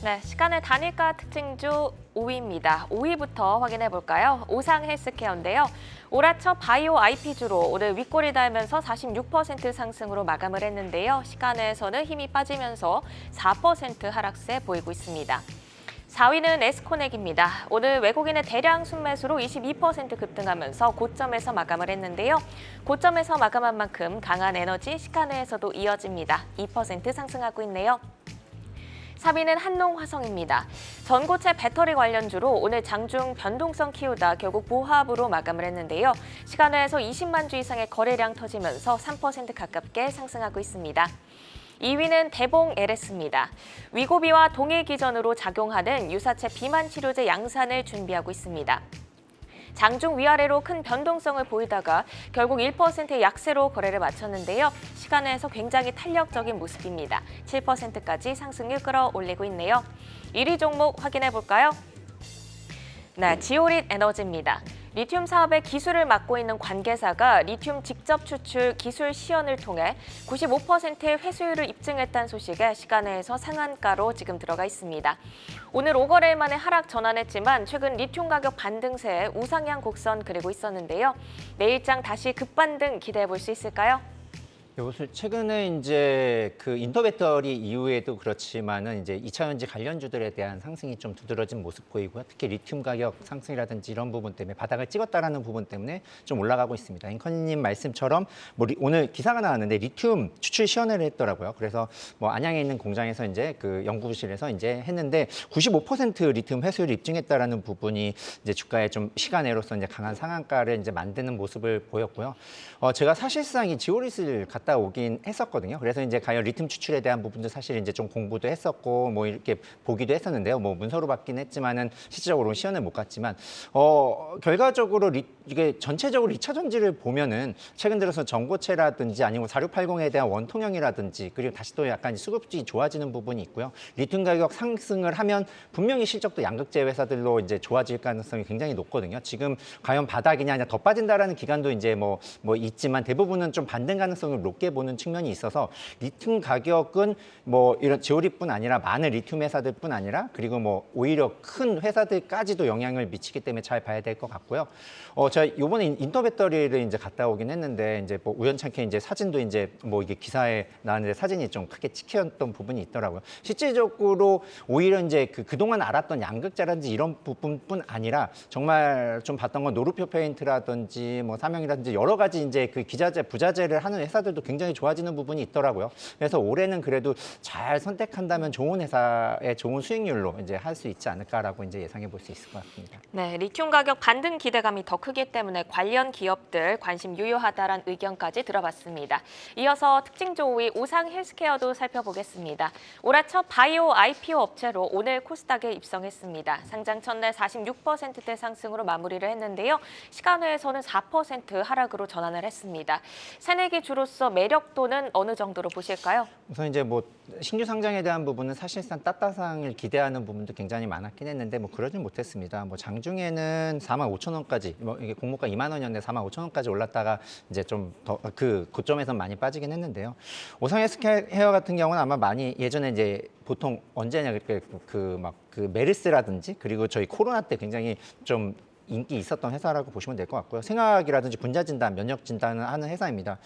네, 시간의 단일가 특징주 5위입니다. 5위부터 확인해 볼까요? 오상 헬스케어인데요. 올 하첫 바이오 IP주로 오늘 윗골이 달면서 46% 상승으로 마감을 했는데요. 시간에서는 힘이 빠지면서 4% 하락세 보이고 있습니다. 4위는 에스코넥입니다. 오늘 외국인의 대량 순매수로 22% 급등하면서 고점에서 마감을 했는데요. 고점에서 마감한 만큼 강한 에너지 시간외에서도 이어집니다. 2% 상승하고 있네요. 3위는 한농화성입니다. 전고체 배터리 관련주로 오늘 장중 변동성 키우다 결국 보합으로 마감을 했는데요. 시간외에서 20만 주 이상의 거래량 터지면서 3% 가깝게 상승하고 있습니다. 2위는 대봉 LS입니다. 위고비와 동일 기전으로 작용하는 유사체 비만 치료제 양산을 준비하고 있습니다. 장중 위아래로 큰 변동성을 보이다가 결국 1%의 약세로 거래를 마쳤는데요. 시간에서 굉장히 탄력적인 모습입니다. 7%까지 상승률 끌어올리고 있네요. 1위 종목 확인해 볼까요? 네, 지오릿 에너지입니다. 리튬 사업의 기술을 맡고 있는 관계사가 리튬 직접 추출 기술 시연을 통해 95%의 회수율을 입증했다는 소식에 시간외에서 상한가로 지금 들어가 있습니다. 오늘 5거래일 만에 하락 전환했지만 최근 리튬 가격 반등세에 우상향 곡선 그리고 있었는데요. 내일장 다시 급반등 기대해 볼 수 있을까요? 요새 최근에 이제 그 인터배터리 이후에도 그렇지만은 이제 2차 전지 관련주들에 대한 상승이 좀 두드러진 모습 보이고요. 특히 리튬 가격 상승이라든지 이런 부분 때문에 바닥을 찍었다라는 부분 때문에 좀 올라가고 있습니다. 앵커님 말씀처럼 뭐 오늘 기사가 나왔는데 리튬 추출 시연을 했더라고요. 그래서 뭐 안양에 있는 공장에서 이제 그 연구실에서 이제 했는데 95% 리튬 회수율을 입증했다라는 부분이 이제 주가에 좀 시간외로서 이제 강한 상한가를 이제 만드는 모습을 보였고요. 제가 사실상 이 지오릿을 갔다 오긴 했었거든요. 그래서 이제 과연 리튬 추출에 대한 부분도 사실 이제 좀 공부도 했었고 뭐 이렇게 보기도 했었는데요. 뭐 문서로 받긴 했지만은 실질적으로 시연을 못 갔지만 결과적으로 이게 전체적으로 2차 전지를 보면은 최근 들어서 전고체라든지 아니면 4680에 대한 원통형이라든지 그리고 다시 또 약간 수급이 좋아지는 부분이 있고요. 리튬 가격 상승을 하면 분명히 실적도 양극재 회사들로 이제 좋아질 가능성이 굉장히 높거든요. 지금 과연 바닥이냐 아니냐 더 빠진다라는 기간도 이제 뭐 있지만 대부분은 좀 반등 가능성을 높게 보는 측면이 있어서 리튬 가격은 뭐 이런 지오릿뿐 아니라 많은 리튬 회사들뿐 아니라 그리고 뭐 오히려 큰 회사들까지도 영향을 미치기 때문에 잘 봐야 될 것 같고요. 제가 이번에 인터배터리를 이제 갔다 오긴 했는데 이제 뭐 우연찮게 이제 사진도 이제 뭐 이게 기사에 나왔는데 사진이 좀 크게 찍혔던 부분이 있더라고요. 실질적으로 오히려 이제 그동안 알았던 양극재라든지 이런 부분뿐 아니라 정말 좀 봤던 건 노르표 페인트라든지 뭐 삼형이라든지 여러 가지 이제 그 기자재, 부자재를 하는 회사들도 굉장히 좋아지는 부분이 있더라고요. 그래서 올해는 그래도 잘 선택한다면 좋은 회사의 좋은 수익률로 이제 할 수 있지 않을까라고 이제 예상해 볼 수 있을 것 같습니다. 네, 리튬 가격 반등 기대감이 더 크기 때문에 관련 기업들 관심 유효하다란 의견까지 들어봤습니다. 이어서 특징주 5위 오상 헬스케어도 살펴보겠습니다. 올 하첫 바이오 IPO 업체로 오늘 코스닥에 입성했습니다. 상장 첫날 46%대 상승으로 마무리를 했는데요. 시간외에서는 4% 하락으로 전환을 했습니다. 새내기 주로서 매력도는 어느 정도로 보실까요? 우선 이제 뭐 신규 상장에 대한 부분은 사실상 따따상을 기대하는 부분도 굉장히 많았긴 했는데 뭐 그러진 못했습니다. 뭐 장중에는 45,000원까지 뭐 이게 공모가 2만 원이었는데 45,000원까지 올랐다가 이제 좀 더 그 고점에서 많이 빠지긴 했는데요. 오상 헬스케어 같은 경우는 아마 많이 예전에 이제 보통 언제냐 그 메르스라든지 그리고 저희 코로나 때 굉장히 좀 인기 있었던 회사라고 보시면 될 것 같고요. 생화학이라든지 분자진단, 면역진단을 하는 회사입니다.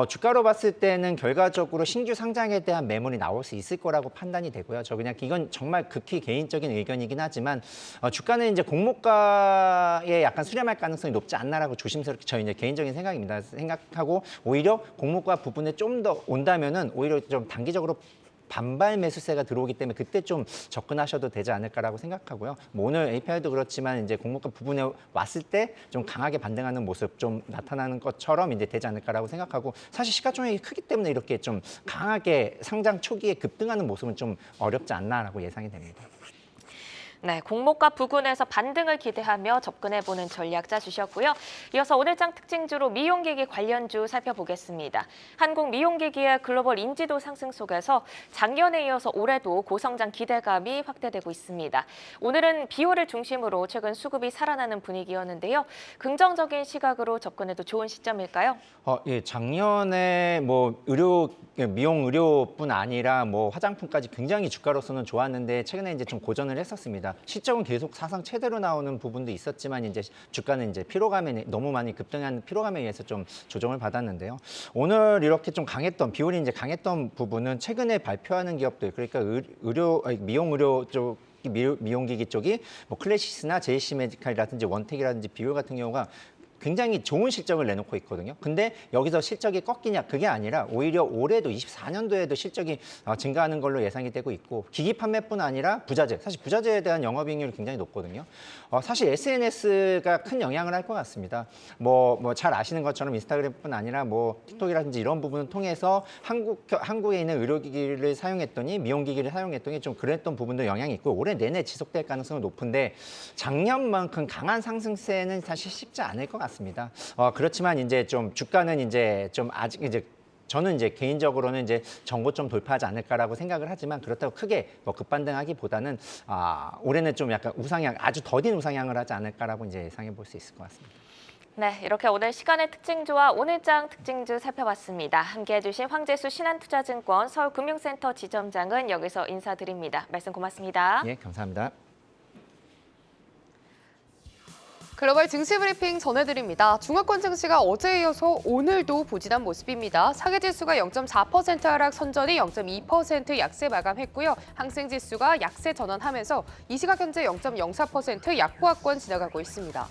주가로 봤을 때는 결과적으로 신규 상장에 대한 매물이 나올 수 있을 거라고 판단이 되고요. 저 그냥 이건 정말 극히 개인적인 의견이긴 하지만 주가는 이제 공모가에 약간 수렴할 가능성이 높지 않나라고 조심스럽게 저희 이제 개인적인 생각입니다. 생각하고 오히려 공모가 부분에 좀 더 온다면은 오히려 좀 단기적으로 반발 매수세가 들어오기 때문에 그때 좀 접근하셔도 되지 않을까라고 생각하고요. 뭐 오늘 API도 그렇지만 이제 공모가 부분에 왔을 때 좀 강하게 반등하는 모습 좀 나타나는 것처럼 이제 되지 않을까라고 생각하고 사실 시가총액이 크기 때문에 이렇게 좀 강하게 상장 초기에 급등하는 모습은 좀 어렵지 않나라고 예상이 됩니다. 네, 공모가 부근에서 반등을 기대하며 접근해보는 전략 짜주셨고요. 이어서 오늘장 특징주로 미용기기 관련주 살펴보겠습니다. 한국 미용기기의 글로벌 인지도 상승 속에서 작년에 이어서 올해도 고성장 기대감이 확대되고 있습니다. 오늘은 비올을 중심으로 최근 수급이 살아나는 분위기였는데요. 긍정적인 시각으로 접근해도 좋은 시점일까요? 예, 작년에 뭐 미용 의료뿐 아니라 뭐 화장품까지 굉장히 주가로서는 좋았는데 최근에 이제 좀 고전을 했었습니다. 실적은 계속 사상 최대로 나오는 부분도 있었지만 이제 주가는 이제 피로감에 너무 많이 급등한 피로감에 의해서 좀 조정을 받았는데요. 오늘 이렇게 좀 강했던 비올이 이제 강했던 부분은 최근에 발표하는 기업들 그러니까 미용 의료 쪽 미용기기 쪽이 뭐 클래시스나 JC 메디칼이라든지 원텍이라든지 비올 같은 경우가 굉장히 좋은 실적을 내놓고 있거든요. 근데 여기서 실적이 꺾이냐 그게 아니라 오히려 올해도 24년도에도 실적이 증가하는 걸로 예상이 되고 있고 기기 판매뿐 아니라 부자재, 사실 부자재에 대한 영업이익률이 굉장히 높거든요. 사실 SNS가 큰 영향을 할 것 같습니다. 뭐 잘 아시는 것처럼 인스타그램뿐 아니라 뭐 틱톡이라든지 이런 부분을 통해서 한국에 있는 의료기기를 사용했더니 미용기기를 사용했더니 좀 그랬던 부분도 영향이 있고 올해 내내 지속될 가능성은 높은데 작년만큼 강한 상승세는 사실 쉽지 않을 것 같습니다. 그렇지만 이제 좀 주가는 이제 좀 아직 이제 저는 이제 개인적으로는 이제 정고점 돌파하지 않을까라고 생각을 하지만 그렇다고 크게 뭐 급반등하기보다는 올해는 좀 약간 우상향 아주 더딘 우상향을 하지 않을까라고 이제 예상해 볼 수 있을 것 같습니다. 네, 이렇게 오늘 시간의 특징주와 오늘장 특징주 살펴봤습니다. 함께해 주신 황재수 신한투자증권 서울금융센터 지점장은 여기서 인사드립니다. 말씀 고맙습니다. 예, 감사합니다. 글로벌 증시 브리핑 전해드립니다. 중화권 증시가 어제에 이어서 오늘도 부진한 모습입니다. 상해지수가 0.4% 하락, 선전이 0.2% 약세 마감했고요. 항생지수가 약세 전환하면서 이 시각 현재 0.04% 약보합권 지나가고 있습니다.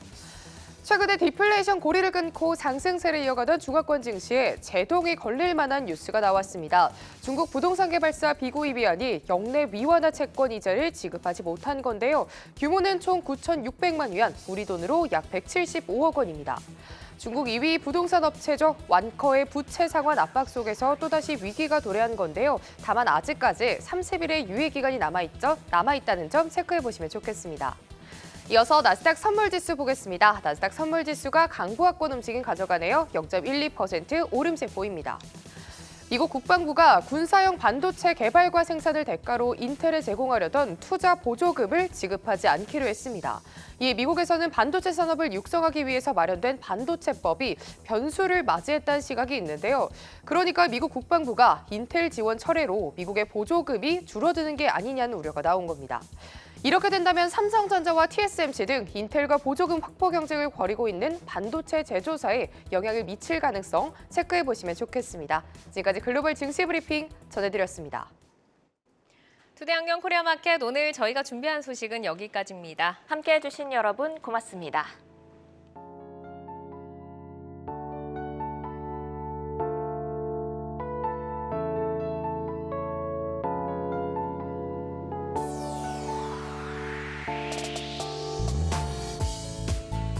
최근에 디플레이션 고리를 끊고 상승세를 이어가던 중화권 증시에 제동이 걸릴 만한 뉴스가 나왔습니다. 중국 부동산 개발사 비고이비안이 역내 위완화 채권 이자를 지급하지 못한 건데요. 규모는 총 9,600만 위안, 우리 돈으로 약 175억 원입니다. 중국 2위 부동산 업체죠. 완커의 부채 상환 압박 속에서 또다시 위기가 도래한 건데요. 다만 아직까지 30일의 유예 기간이 남아있다는 점 체크해보시면 좋겠습니다. 이어서 나스닥 선물지수 보겠습니다. 나스닥 선물지수가 강보합권 움직임 가져가네요. 0.12% 오름세 보입니다. 미국 국방부가 군사용 반도체 개발과 생산을 대가로 인텔에 제공하려던 투자 보조금을 지급하지 않기로 했습니다. 이에 미국에서는 반도체 산업을 육성하기 위해서 마련된 반도체법이 변수를 맞이했다는 시각이 있는데요. 그러니까 미국 국방부가 인텔 지원 철회로 미국의 보조금이 줄어드는 게 아니냐는 우려가 나온 겁니다. 이렇게 된다면 삼성전자와 TSMC 등 인텔과 보조금 확보 경쟁을 벌이고 있는 반도체 제조사에 영향을 미칠 가능성 체크해보시면 좋겠습니다. 지금까지 글로벌 증시 브리핑 전해드렸습니다. 투데이 안경 코리아 마켓 오늘 저희가 준비한 소식은 여기까지입니다. 함께해 주신 여러분 고맙습니다.